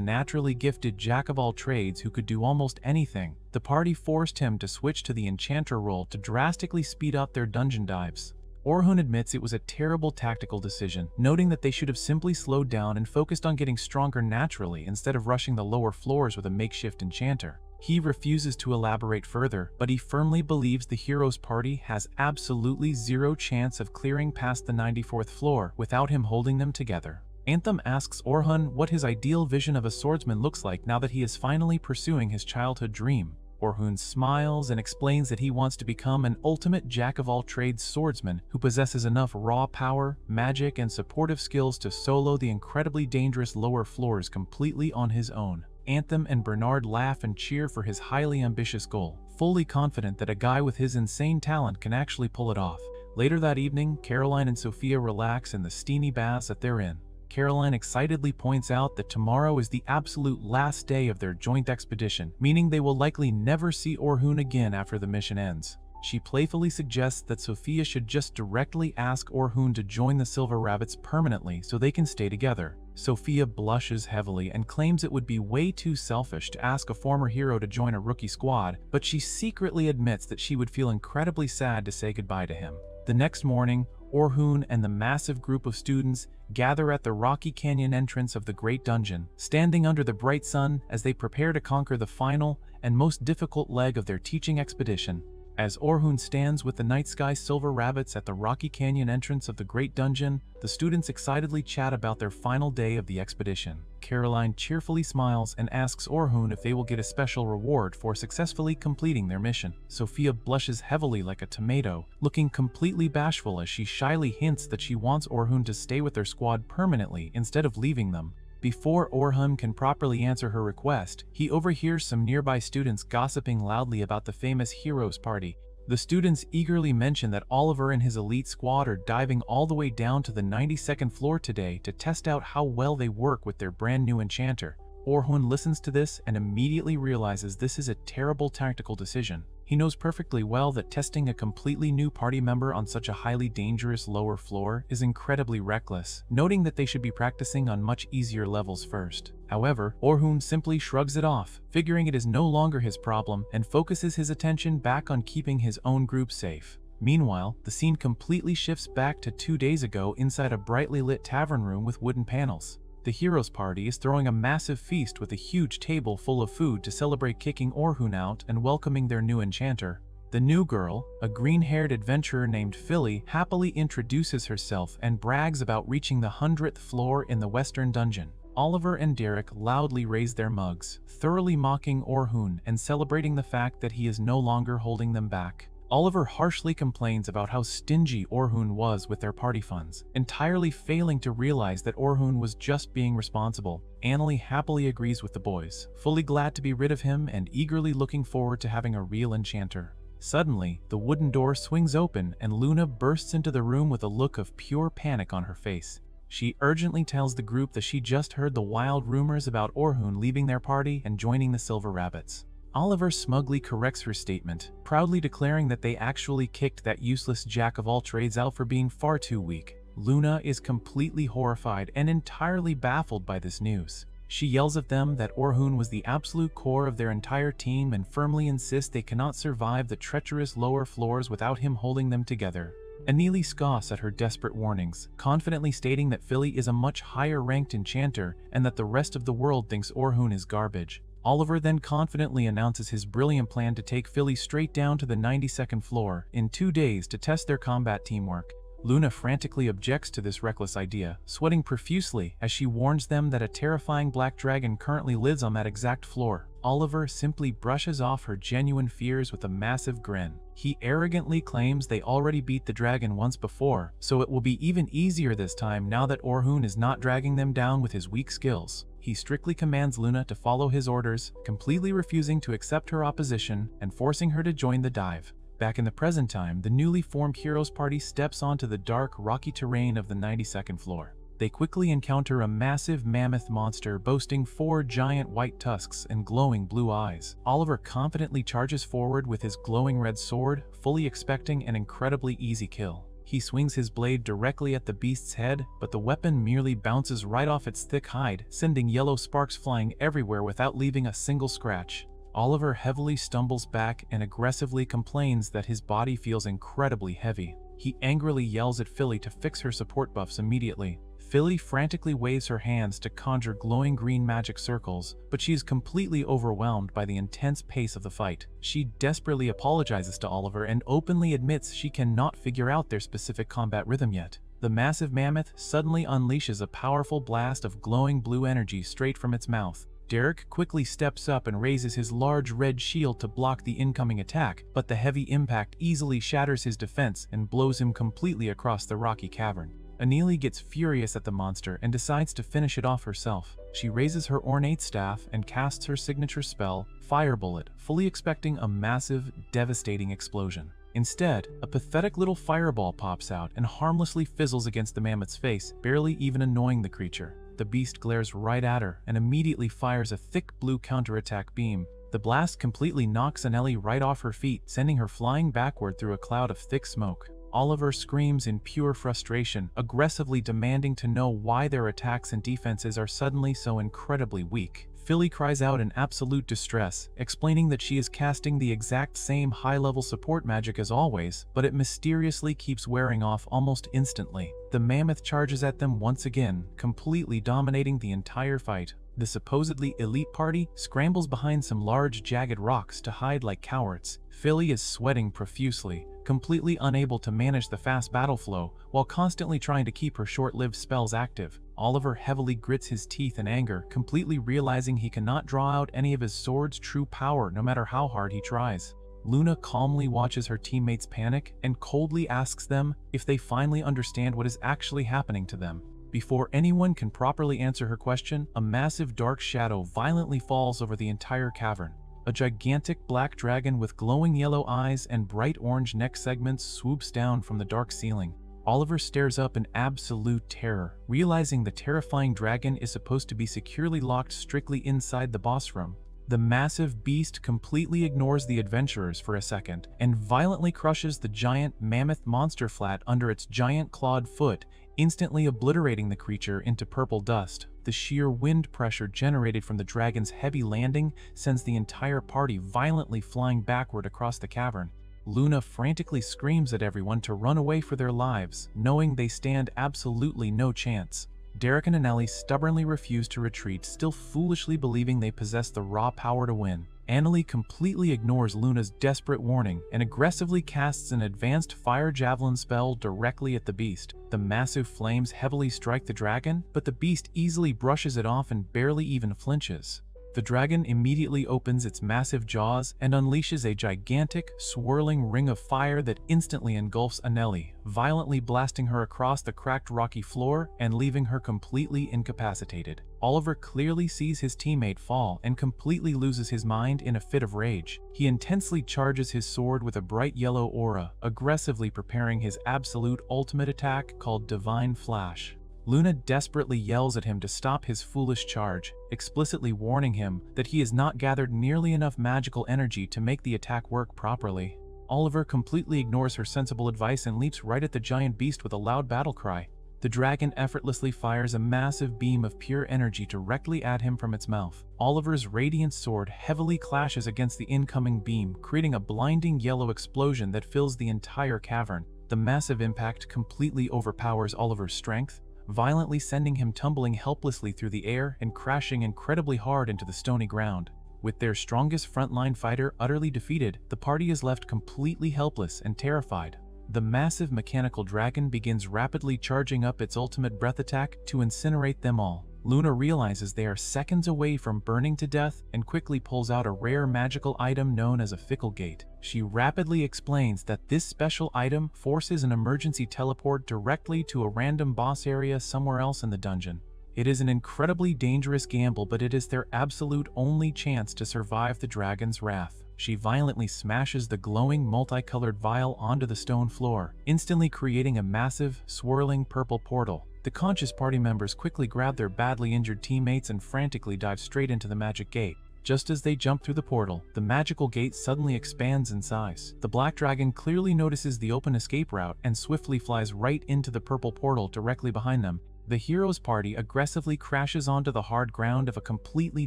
naturally gifted jack-of-all-trades who could do almost anything, the party forced him to switch to the enchanter role to drastically speed up their dungeon dives. Orun admits it was a terrible tactical decision, noting that they should have simply slowed down and focused on getting stronger naturally instead of rushing the lower floors with a makeshift enchanter. He refuses to elaborate further, but he firmly believes the hero's party has absolutely zero chance of clearing past the 94th floor without him holding them together. Anthem asks Orun what his ideal vision of a swordsman looks like now that he is finally pursuing his childhood dream. Orun smiles and explains that he wants to become an ultimate jack-of-all-trades swordsman who possesses enough raw power, magic, and supportive skills to solo the incredibly dangerous lower floors completely on his own. Anthem and Bernard laugh and cheer for his highly ambitious goal, fully confident that a guy with his insane talent can actually pull it off. Later that evening, Caroline and Sophia relax in the steamy baths that they're in. Caroline excitedly points out that tomorrow is the absolute last day of their joint expedition, meaning they will likely never see Orun again after the mission ends. She playfully suggests that Sophia should just directly ask Orun to join the Silver Rabbits permanently so they can stay together. Sophia blushes heavily and claims it would be way too selfish to ask a former hero to join a rookie squad, but she secretly admits that she would feel incredibly sad to say goodbye to him. The next morning, Orun and the massive group of students gather at the rocky canyon entrance of the Great Dungeon, standing under the bright sun as they prepare to conquer the final and most difficult leg of their teaching expedition. As Orun stands with the Night Sky Silver Rabbits at the rocky canyon entrance of the Great Dungeon, the students excitedly chat about their final day of the expedition. Caroline cheerfully smiles and asks Orun if they will get a special reward for successfully completing their mission. Sophia blushes heavily like a tomato, looking completely bashful as she shyly hints that she wants Orun to stay with their squad permanently instead of leaving them. Before Orun can properly answer her request, he overhears some nearby students gossiping loudly about the famous Heroes Party. The students eagerly mention that Oliver and his elite squad are diving all the way down to the 92nd floor today to test out how well they work with their brand new enchanter. Orun listens to this and immediately realizes this is a terrible tactical decision. He knows perfectly well that testing a completely new party member on such a highly dangerous lower floor is incredibly reckless, noting that they should be practicing on much easier levels first. However, Orun simply shrugs it off, figuring it is no longer his problem, and focuses his attention back on keeping his own group safe. Meanwhile, the scene completely shifts back to 2 days ago inside a brightly lit tavern room with wooden panels. The Heroes Party is throwing a massive feast with a huge table full of food to celebrate kicking Orun out and welcoming their new enchanter. The new girl, a green-haired adventurer named Philly, happily introduces herself and brags about reaching the 100th floor in the Western Dungeon. Oliver and Derek loudly raise their mugs, thoroughly mocking Orun and celebrating the fact that he is no longer holding them back. Oliver harshly complains about how stingy Orun was with their party funds, entirely failing to realize that Orun was just being responsible. Annalie happily agrees with the boys, fully glad to be rid of him and eagerly looking forward to having a real enchanter. Suddenly, the wooden door swings open and Luna bursts into the room with a look of pure panic on her face. She urgently tells the group that she just heard the wild rumors about Orun leaving their party and joining the Silver Rabbits. Oliver smugly corrects her statement, proudly declaring that they actually kicked that useless jack-of-all-trades out for being far too weak. Luna is completely horrified and entirely baffled by this news. She yells at them that Orun was the absolute core of their entire team and firmly insists they cannot survive the treacherous lower floors without him holding them together. Annalie scoffs at her desperate warnings, confidently stating that Philly is a much higher-ranked enchanter and that the rest of the world thinks Orun is garbage. Oliver then confidently announces his brilliant plan to take Philly straight down to the 92nd floor in 2 days to test their combat teamwork. Luna frantically objects to this reckless idea, sweating profusely as she warns them that a terrifying black dragon currently lives on that exact floor. Oliver simply brushes off her genuine fears with a massive grin. He arrogantly claims they already beat the dragon once before, so it will be even easier this time now that Orun is not dragging them down with his weak skills. He strictly commands Luna to follow his orders, completely refusing to accept her opposition and forcing her to join the dive. Back in the present time, the newly formed Heroes Party steps onto the dark, rocky terrain of the 92nd floor. They quickly encounter a massive mammoth monster boasting 4 giant white tusks and glowing blue eyes. Oliver confidently charges forward with his glowing red sword, fully expecting an incredibly easy kill. He swings his blade directly at the beast's head, but the weapon merely bounces right off its thick hide, sending yellow sparks flying everywhere without leaving a single scratch. Oliver heavily stumbles back and aggressively complains that his body feels incredibly heavy. He angrily yells at Philly to fix her support buffs immediately. Philly frantically waves her hands to conjure glowing green magic circles, but she is completely overwhelmed by the intense pace of the fight. She desperately apologizes to Oliver and openly admits she cannot figure out their specific combat rhythm yet. The massive mammoth suddenly unleashes a powerful blast of glowing blue energy straight from its mouth. Derek quickly steps up and raises his large red shield to block the incoming attack, but the heavy impact easily shatters his defense and blows him completely across the rocky cavern. Anili gets furious at the monster and decides to finish it off herself. She raises her ornate staff and casts her signature spell, Fire Bullet, fully expecting a massive, devastating explosion. Instead, a pathetic little fireball pops out and harmlessly fizzles against the mammoth's face, barely even annoying the creature. The beast glares right at her and immediately fires a thick blue counterattack beam. The blast completely knocks Anili right off her feet, sending her flying backward through a cloud of thick smoke. Oliver screams in pure frustration, aggressively demanding to know why their attacks and defenses are suddenly so incredibly weak. Philly cries out in absolute distress, explaining that she is casting the exact same high-level support magic as always, but it mysteriously keeps wearing off almost instantly. The mammoth charges at them once again, completely dominating the entire fight. The supposedly elite party scrambles behind some large jagged rocks to hide like cowards. Philly is sweating profusely, completely unable to manage the fast battle flow, while constantly trying to keep her short-lived spells active. Oliver heavily grits his teeth in anger, completely realizing he cannot draw out any of his sword's true power no matter how hard he tries. Luna calmly watches her teammates panic and coldly asks them if they finally understand what is actually happening to them. Before anyone can properly answer her question, a massive dark shadow violently falls over the entire cavern. A gigantic black dragon with glowing yellow eyes and bright orange neck segments swoops down from the dark ceiling. Oliver stares up in absolute terror, realizing the terrifying dragon is supposed to be securely locked strictly inside the boss room. The massive beast completely ignores the adventurers for a second and violently crushes the giant mammoth monster flat under its giant clawed foot, instantly obliterating the creature into purple dust. The sheer wind pressure generated from the dragon's heavy landing sends the entire party violently flying backward across the cavern. Luna frantically screams at everyone to run away for their lives, knowing they stand absolutely no chance. Derek and Anili stubbornly refuse to retreat, still foolishly believing they possess the raw power to win. Anili completely ignores Luna's desperate warning and aggressively casts an advanced fire javelin spell directly at the beast. The massive flames heavily strike the dragon, but the beast easily brushes it off and barely even flinches. The dragon immediately opens its massive jaws and unleashes a gigantic, swirling ring of fire that instantly engulfs Anili, violently blasting her across the cracked rocky floor and leaving her completely incapacitated. Oliver clearly sees his teammate fall and completely loses his mind in a fit of rage. He intensely charges his sword with a bright yellow aura, aggressively preparing his absolute ultimate attack called Divine Flash. Luna desperately yells at him to stop his foolish charge, explicitly warning him that he has not gathered nearly enough magical energy to make the attack work properly. Oliver completely ignores her sensible advice and leaps right at the giant beast with a loud battle cry. The dragon effortlessly fires a massive beam of pure energy directly at him from its mouth. Oliver's radiant sword heavily clashes against the incoming beam, creating a blinding yellow explosion that fills the entire cavern. The massive impact completely overpowers Oliver's strength, violently sending him tumbling helplessly through the air and crashing incredibly hard into the stony ground. With their strongest frontline fighter utterly defeated, the party is left completely helpless and terrified. The massive mechanical dragon begins rapidly charging up its ultimate breath attack to incinerate them all. Luna realizes they are seconds away from burning to death and quickly pulls out a rare magical item known as a fickle gate. She rapidly explains that this special item forces an emergency teleport directly to a random boss area somewhere else in the dungeon. It is an incredibly dangerous gamble, but it is their absolute only chance to survive the dragon's wrath. She violently smashes the glowing multicolored vial onto the stone floor, instantly creating a massive, swirling purple portal. The conscious party members quickly grab their badly injured teammates and frantically dive straight into the magic gate. Just as they jump through the portal, the magical gate suddenly expands in size. The black dragon clearly notices the open escape route and swiftly flies right into the purple portal directly behind them. The hero's party aggressively crashes onto the hard ground of a completely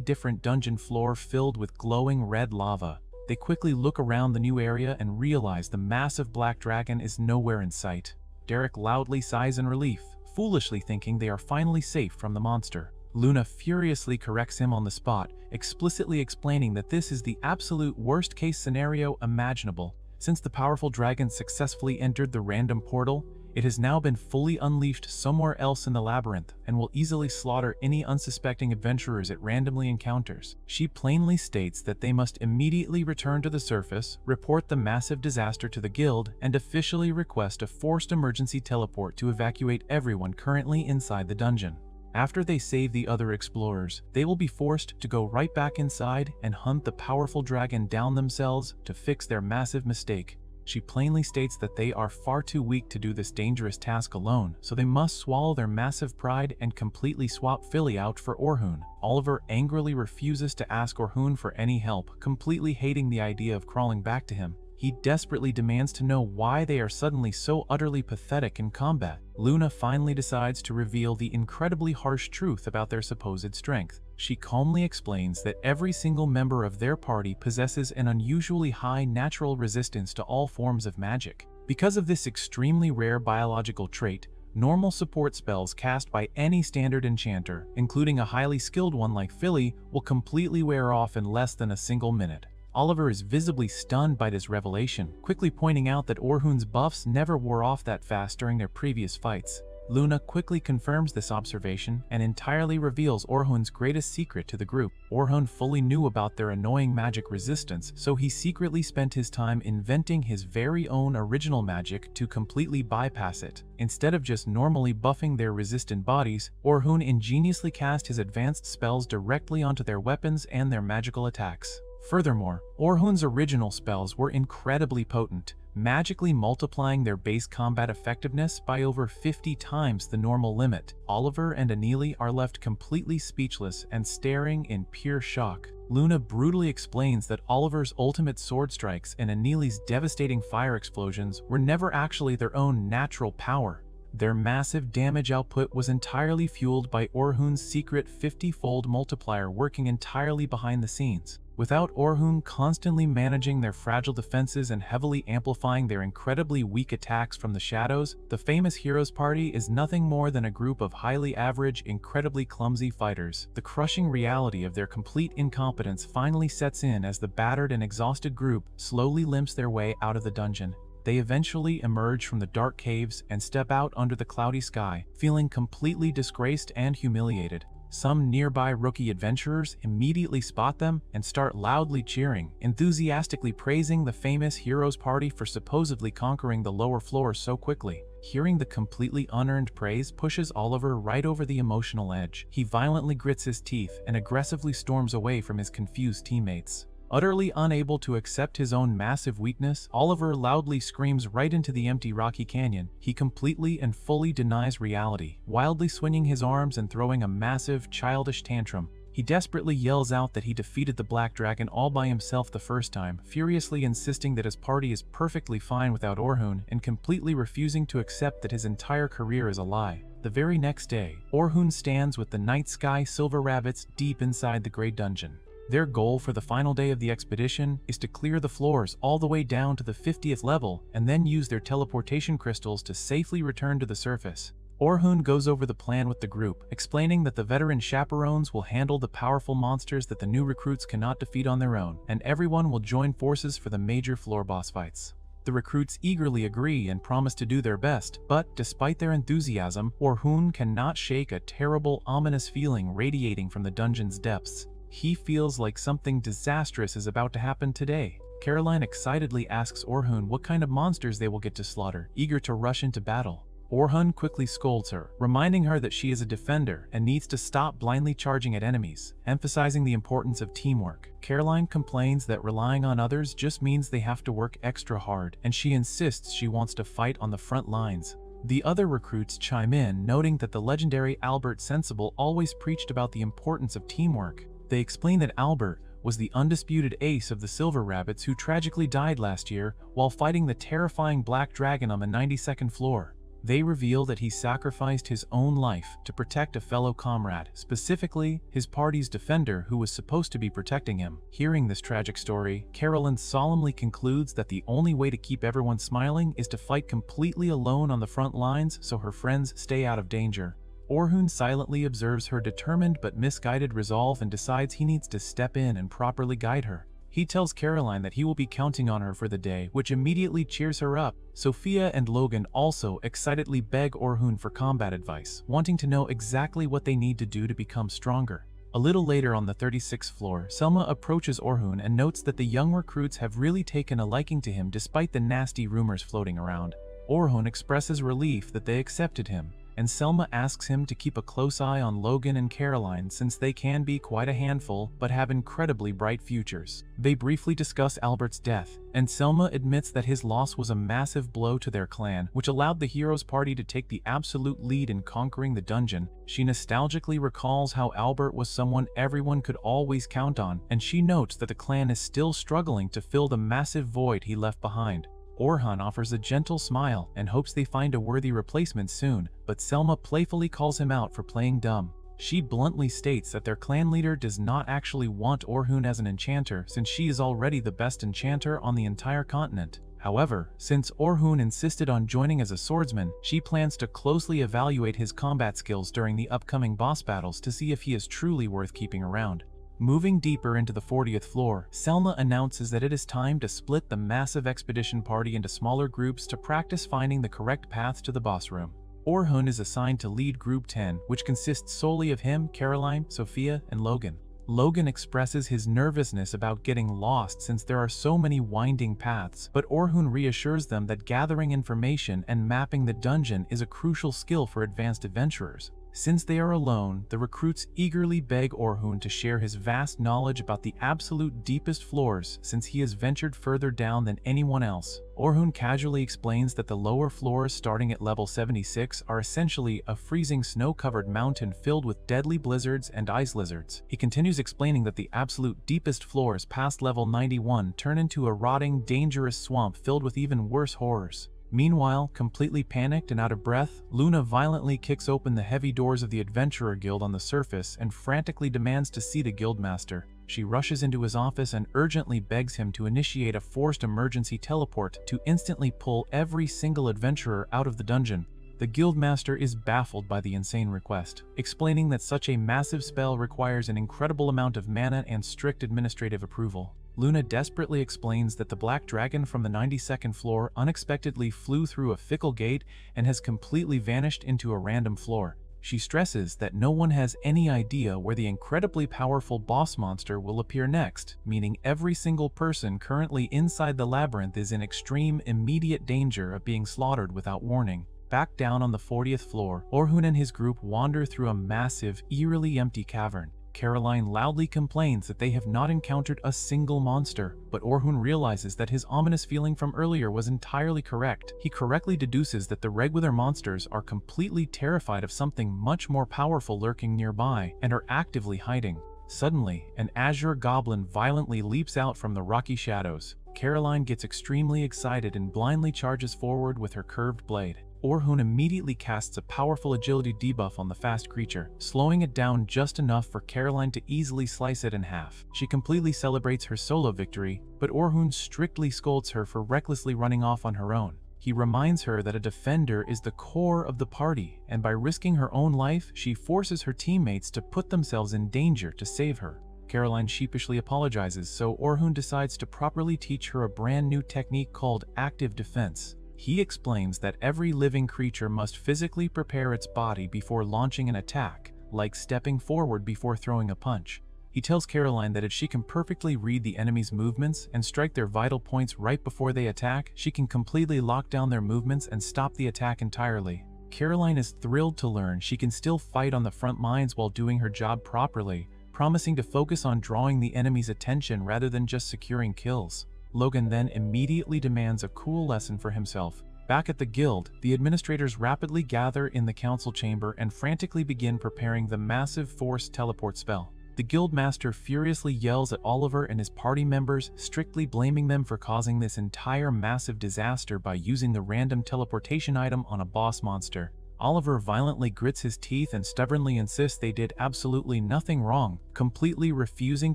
different dungeon floor filled with glowing red lava. They quickly look around the new area and realize the massive black dragon is nowhere in sight. Derek loudly sighs in relief, foolishly thinking they are finally safe from the monster. Luna furiously corrects him on the spot, explicitly explaining that this is the absolute worst-case scenario imaginable. Since the powerful dragon successfully entered the random portal, It has now been fully unleashed somewhere else in the labyrinth and will easily slaughter any unsuspecting adventurers it randomly encounters. She plainly states that they must immediately return to the surface, report the massive disaster to the guild, and officially request a forced emergency teleport to evacuate everyone currently inside the dungeon. After they save the other explorers, they will be forced to go right back inside and hunt the powerful dragon down themselves to fix their massive mistake. She plainly states that they are far too weak to do this dangerous task alone, so they must swallow their massive pride and completely swap Philly out for Orun. Oliver angrily refuses to ask Orun for any help, completely hating the idea of crawling back to him. He desperately demands to know why they are suddenly so utterly pathetic in combat. Luna finally decides to reveal the incredibly harsh truth about their supposed strength. She calmly explains that every single member of their party possesses an unusually high natural resistance to all forms of magic. Because of this extremely rare biological trait, normal support spells cast by any standard enchanter, including a highly skilled one like Philly, will completely wear off in less than a single minute. Oliver is visibly stunned by this revelation, quickly pointing out that Orhun's buffs never wore off that fast during their previous fights. Luna quickly confirms this observation and entirely reveals Orhun's greatest secret to the group. Orun fully knew about their annoying magic resistance, so he secretly spent his time inventing his very own original magic to completely bypass it. Instead of just normally buffing their resistant bodies, Orun ingeniously cast his advanced spells directly onto their weapons and their magical attacks. Furthermore, Orhun's original spells were incredibly potent, magically multiplying their base combat effectiveness by over 50 times the normal limit. Oliver and Anili are left completely speechless and staring in pure shock. Luna brutally explains that Oliver's ultimate sword strikes and Anili's devastating fire explosions were never actually their own natural power. Their massive damage output was entirely fueled by Orhun's secret 50-fold multiplier working entirely behind the scenes. Without Orun constantly managing their fragile defenses and heavily amplifying their incredibly weak attacks from the shadows, the famous Heroes Party is nothing more than a group of highly average, incredibly clumsy fighters. The crushing reality of their complete incompetence finally sets in as the battered and exhausted group slowly limps their way out of the dungeon. They eventually emerge from the dark caves and step out under the cloudy sky, feeling completely disgraced and humiliated. Some nearby rookie adventurers immediately spot them and start loudly cheering, enthusiastically praising the famous Heroes Party for supposedly conquering the lower floors so quickly. Hearing the completely unearned praise pushes Oliver right over the emotional edge. He violently grits his teeth and aggressively storms away from his confused teammates. Utterly unable to accept his own massive weakness, Oliver loudly screams right into the empty rocky canyon. He completely and fully denies reality, wildly swinging his arms and throwing a massive, childish tantrum. He desperately yells out that he defeated the Black Dragon all by himself the first time, furiously insisting that his party is perfectly fine without Orun and completely refusing to accept that his entire career is a lie. The very next day, Orun stands with the Night Sky Silver Rabbits deep inside the Great Dungeon. Their goal for the final day of the expedition is to clear the floors all the way down to the 50th level and then use their teleportation crystals to safely return to the surface. Orun goes over the plan with the group, explaining that the veteran chaperones will handle the powerful monsters that the new recruits cannot defeat on their own, and everyone will join forces for the major floor boss fights. The recruits eagerly agree and promise to do their best, but despite their enthusiasm, Orun cannot shake a terrible, ominous feeling radiating from the dungeon's depths. He feels like something disastrous is about to happen today. Caroline excitedly asks Orun what kind of monsters they will get to slaughter, eager to rush into battle. Orun quickly scolds her, reminding her that she is a defender and needs to stop blindly charging at enemies, emphasizing the importance of teamwork. Caroline complains that relying on others just means they have to work extra hard, and she insists she wants to fight on the front lines. The other recruits chime in, noting that the legendary Albert Sensible always preached about the importance of teamwork. They explain that Albert was the undisputed ace of the Silver Rabbits who tragically died last year while fighting the terrifying Black Dragon on the 92nd floor. They reveal that he sacrificed his own life to protect a fellow comrade, specifically his party's defender who was supposed to be protecting him. Hearing this tragic story, Caroline solemnly concludes that the only way to keep everyone smiling is to fight completely alone on the front lines so her friends stay out of danger. Orun silently observes her determined but misguided resolve and decides he needs to step in and properly guide her. He tells Caroline that he will be counting on her for the day, which immediately cheers her up. Sophia and Logan also excitedly beg Orun for combat advice, wanting to know exactly what they need to do to become stronger. A little later on the 36th floor, Selma approaches Orun and notes that the young recruits have really taken a liking to him despite the nasty rumors floating around. Orun expresses relief that they accepted him, and Selma asks him to keep a close eye on Logan and Caroline since they can be quite a handful but have incredibly bright futures. They briefly discuss Albert's death, and Selma admits that his loss was a massive blow to their clan, which allowed the heroes' party to take the absolute lead in conquering the dungeon. She nostalgically recalls how Albert was someone everyone could always count on, and she notes that the clan is still struggling to fill the massive void he left behind. Orun offers a gentle smile and hopes they find a worthy replacement soon, but Selma playfully calls him out for playing dumb. She bluntly states that their clan leader does not actually want Orun as an enchanter since she is already the best enchanter on the entire continent. However, since Orun insisted on joining as a swordsman, she plans to closely evaluate his combat skills during the upcoming boss battles to see if he is truly worth keeping around. Moving deeper into the 40th floor, Selma announces that it is time to split the massive expedition party into smaller groups to practice finding the correct paths to the boss room. Orun is assigned to lead Group 10, which consists solely of him, Caroline, Sophia, and Logan. Logan expresses his nervousness about getting lost since there are so many winding paths, but Orun reassures them that gathering information and mapping the dungeon is a crucial skill for advanced adventurers. Since they are alone, the recruits eagerly beg Orun to share his vast knowledge about the absolute deepest floors since he has ventured further down than anyone else. Orun casually explains that the lower floors starting at level 76 are essentially a freezing snow-covered mountain filled with deadly blizzards and ice lizards. He continues explaining that the absolute deepest floors past level 91 turn into a rotting, dangerous swamp filled with even worse horrors. Meanwhile, completely panicked and out of breath, Luna violently kicks open the heavy doors of the Adventurer Guild on the surface and frantically demands to see the Guildmaster. She rushes into his office and urgently begs him to initiate a forced emergency teleport to instantly pull every single adventurer out of the dungeon. The Guildmaster is baffled by the insane request, explaining that such a massive spell requires an incredible amount of mana and strict administrative approval. Luna desperately explains that the Black Dragon from the 92nd floor unexpectedly flew through a fickle gate and has completely vanished into a random floor. She stresses that no one has any idea where the incredibly powerful boss monster will appear next, meaning every single person currently inside the labyrinth is in extreme, immediate danger of being slaughtered without warning. Back down on the 40th floor, Orun and his group wander through a massive, eerily empty cavern. Caroline loudly complains that they have not encountered a single monster, but Orun realizes that his ominous feeling from earlier was entirely correct. He correctly deduces that the regular monsters are completely terrified of something much more powerful lurking nearby and are actively hiding. Suddenly, an azure goblin violently leaps out from the rocky shadows. Caroline gets extremely excited and blindly charges forward with her curved blade. Orun immediately casts a powerful agility debuff on the fast creature, slowing it down just enough for Caroline to easily slice it in half. She completely celebrates her solo victory, but Orun strictly scolds her for recklessly running off on her own. He reminds her that a defender is the core of the party, and by risking her own life, she forces her teammates to put themselves in danger to save her. Caroline sheepishly apologizes, so Orun decides to properly teach her a brand new technique called active defense. He explains that every living creature must physically prepare its body before launching an attack, like stepping forward before throwing a punch. He tells Caroline that if she can perfectly read the enemy's movements and strike their vital points right before they attack, she can completely lock down their movements and stop the attack entirely. Caroline is thrilled to learn she can still fight on the front lines while doing her job properly, promising to focus on drawing the enemy's attention rather than just securing kills. Logan then immediately demands a cool lesson for himself. Back at the guild, the administrators rapidly gather in the council chamber and frantically begin preparing the massive forced teleport spell. The guildmaster furiously yells at Oliver and his party members, strictly blaming them for causing this entire massive disaster by using the random teleportation item on a boss monster. Oliver violently grits his teeth and stubbornly insists they did absolutely nothing wrong, completely refusing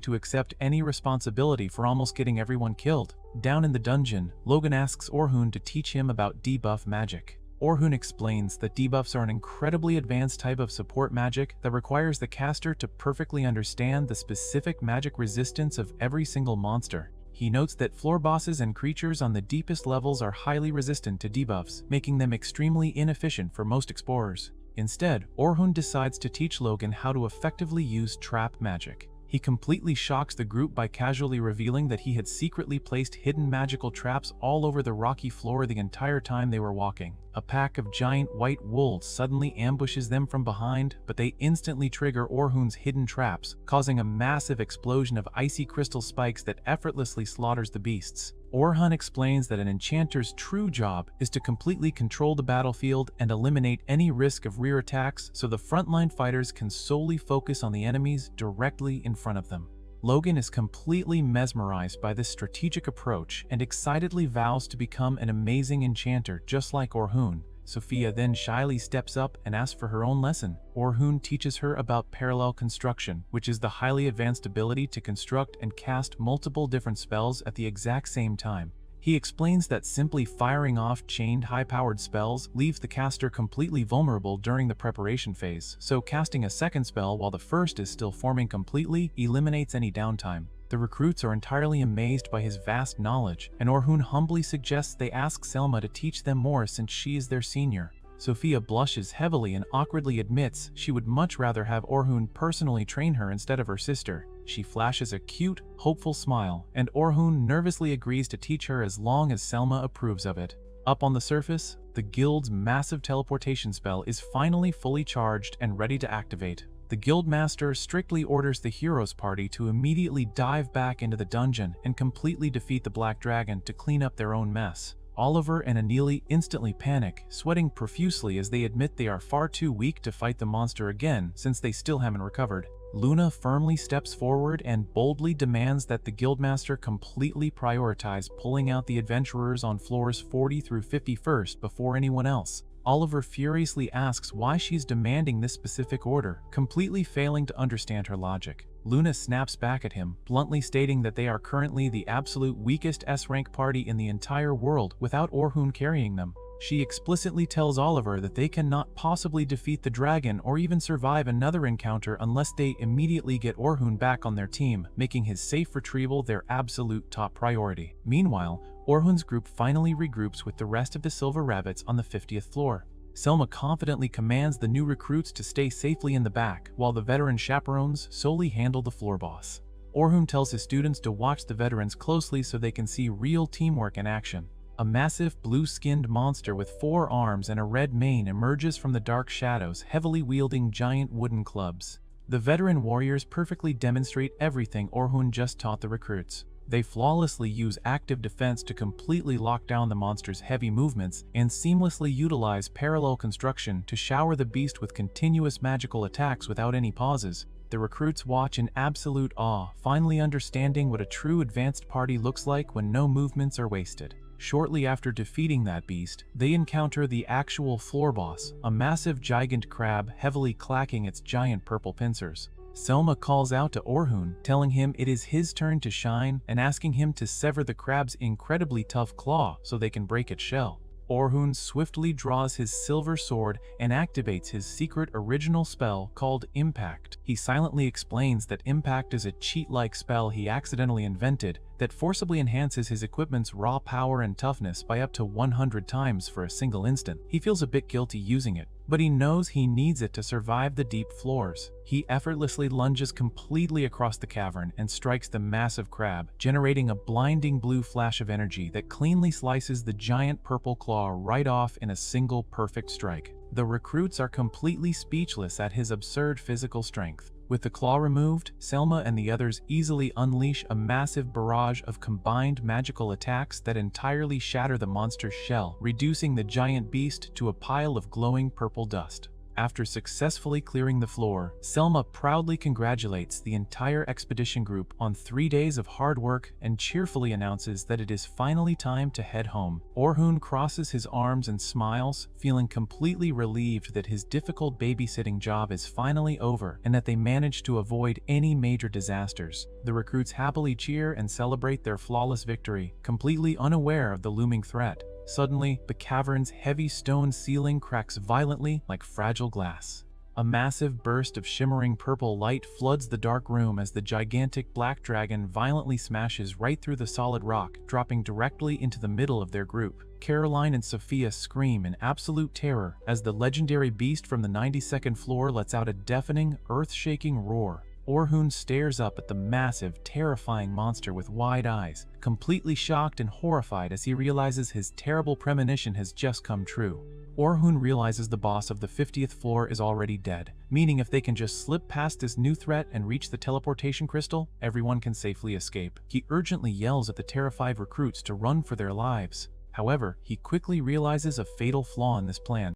to accept any responsibility for almost getting everyone killed. Down in the dungeon, Logan asks Orun to teach him about debuff magic. Orun explains that debuffs are an incredibly advanced type of support magic that requires the caster to perfectly understand the specific magic resistance of every single monster. He notes that floor bosses and creatures on the deepest levels are highly resistant to debuffs, making them extremely inefficient for most explorers. Instead, Orun decides to teach Logan how to effectively use trap magic. He completely shocks the group by casually revealing that he had secretly placed hidden magical traps all over the rocky floor the entire time they were walking. A pack of giant white wolves suddenly ambushes them from behind, but they instantly trigger Orun's hidden traps, causing a massive explosion of icy crystal spikes that effortlessly slaughters the beasts. Orun explains that an enchanter's true job is to completely control the battlefield and eliminate any risk of rear attacks so the frontline fighters can solely focus on the enemies directly in front of them. Logan is completely mesmerized by this strategic approach and excitedly vows to become an amazing enchanter just like Orun. Sophia then shyly steps up and asks for her own lesson. Orun teaches her about parallel construction, which is the highly advanced ability to construct and cast multiple different spells at the exact same time. He explains that simply firing off chained high-powered spells leaves the caster completely vulnerable during the preparation phase, so casting a second spell while the first is still forming completely eliminates any downtime. The recruits are entirely amazed by his vast knowledge, and Orun humbly suggests they ask Selma to teach them more since she is their senior. Sophia blushes heavily and awkwardly admits she would much rather have Orun personally train her instead of her sister. She flashes a cute, hopeful smile, and Orun nervously agrees to teach her as long as Selma approves of it. Up on the surface, the guild's massive teleportation spell is finally fully charged and ready to activate. The guildmaster strictly orders the heroes party to immediately dive back into the dungeon and completely defeat the Black Dragon to clean up their own mess. Oliver and Anili instantly panic, sweating profusely as they admit they are far too weak to fight the monster again since they still haven't recovered. Luna firmly steps forward and boldly demands that the guildmaster completely prioritize pulling out the adventurers on floors 40 through 50 first before anyone else. Oliver furiously asks why she's demanding this specific order, completely failing to understand her logic. Luna snaps back at him, bluntly stating that they are currently the absolute weakest S-rank party in the entire world without Orun carrying them. She explicitly tells Oliver that they cannot possibly defeat the dragon or even survive another encounter unless they immediately get Orun back on their team, making his safe retrieval their absolute top priority. Meanwhile, Orun's group finally regroups with the rest of the Silver Rabbits on the 50th floor. Selma confidently commands the new recruits to stay safely in the back, while the veteran chaperones solely handle the floor boss. Orun tells his students to watch the veterans closely so they can see real teamwork in action. A massive blue-skinned monster with 4 arms and a red mane emerges from the dark shadows, heavily wielding giant wooden clubs. The veteran warriors perfectly demonstrate everything Orun just taught the recruits. They flawlessly use active defense to completely lock down the monster's heavy movements and seamlessly utilize parallel construction to shower the beast with continuous magical attacks without any pauses. The recruits watch in absolute awe, finally understanding what a true advanced party looks like when no movements are wasted. Shortly after defeating that beast, they encounter the actual floor boss, a massive gigant crab heavily clacking its giant purple pincers. Selma calls out to Orun, telling him it is his turn to shine and asking him to sever the crab's incredibly tough claw so they can break its shell. Orun swiftly draws his silver sword and activates his secret original spell called Impact. He silently explains that Impact is a cheat-like spell he accidentally invented that forcibly enhances his equipment's raw power and toughness by up to 100 times for a single instant. He feels a bit guilty using it, but he knows he needs it to survive the deep floors. He effortlessly lunges completely across the cavern and strikes the massive crab, generating a blinding blue flash of energy that cleanly slices the giant purple claw right off in a single perfect strike. The recruits are completely speechless at his absurd physical strength. With the claw removed, Selma and the others easily unleash a massive barrage of combined magical attacks that entirely shatter the monster's shell, reducing the giant beast to a pile of glowing purple dust. After successfully clearing the floor, Selma proudly congratulates the entire expedition group on 3 days of hard work and cheerfully announces that it is finally time to head home. Orun crosses his arms and smiles, feeling completely relieved that his difficult babysitting job is finally over and that they managed to avoid any major disasters. The recruits happily cheer and celebrate their flawless victory, completely unaware of the looming threat. Suddenly, the cavern's heavy stone ceiling cracks violently like fragile glass. A massive burst of shimmering purple light floods the dark room as the gigantic black dragon violently smashes right through the solid rock, dropping directly into the middle of their group. Caroline and Sophia scream in absolute terror as the legendary beast from the 92nd floor lets out a deafening, earth-shaking roar. Orun stares up at the massive, terrifying monster with wide eyes, completely shocked and horrified as he realizes his terrible premonition has just come true. Orun realizes the boss of the 50th floor is already dead, meaning if they can just slip past this new threat and reach the teleportation crystal, everyone can safely escape. He urgently yells at the terrified recruits to run for their lives. However, he quickly realizes a fatal flaw in this plan.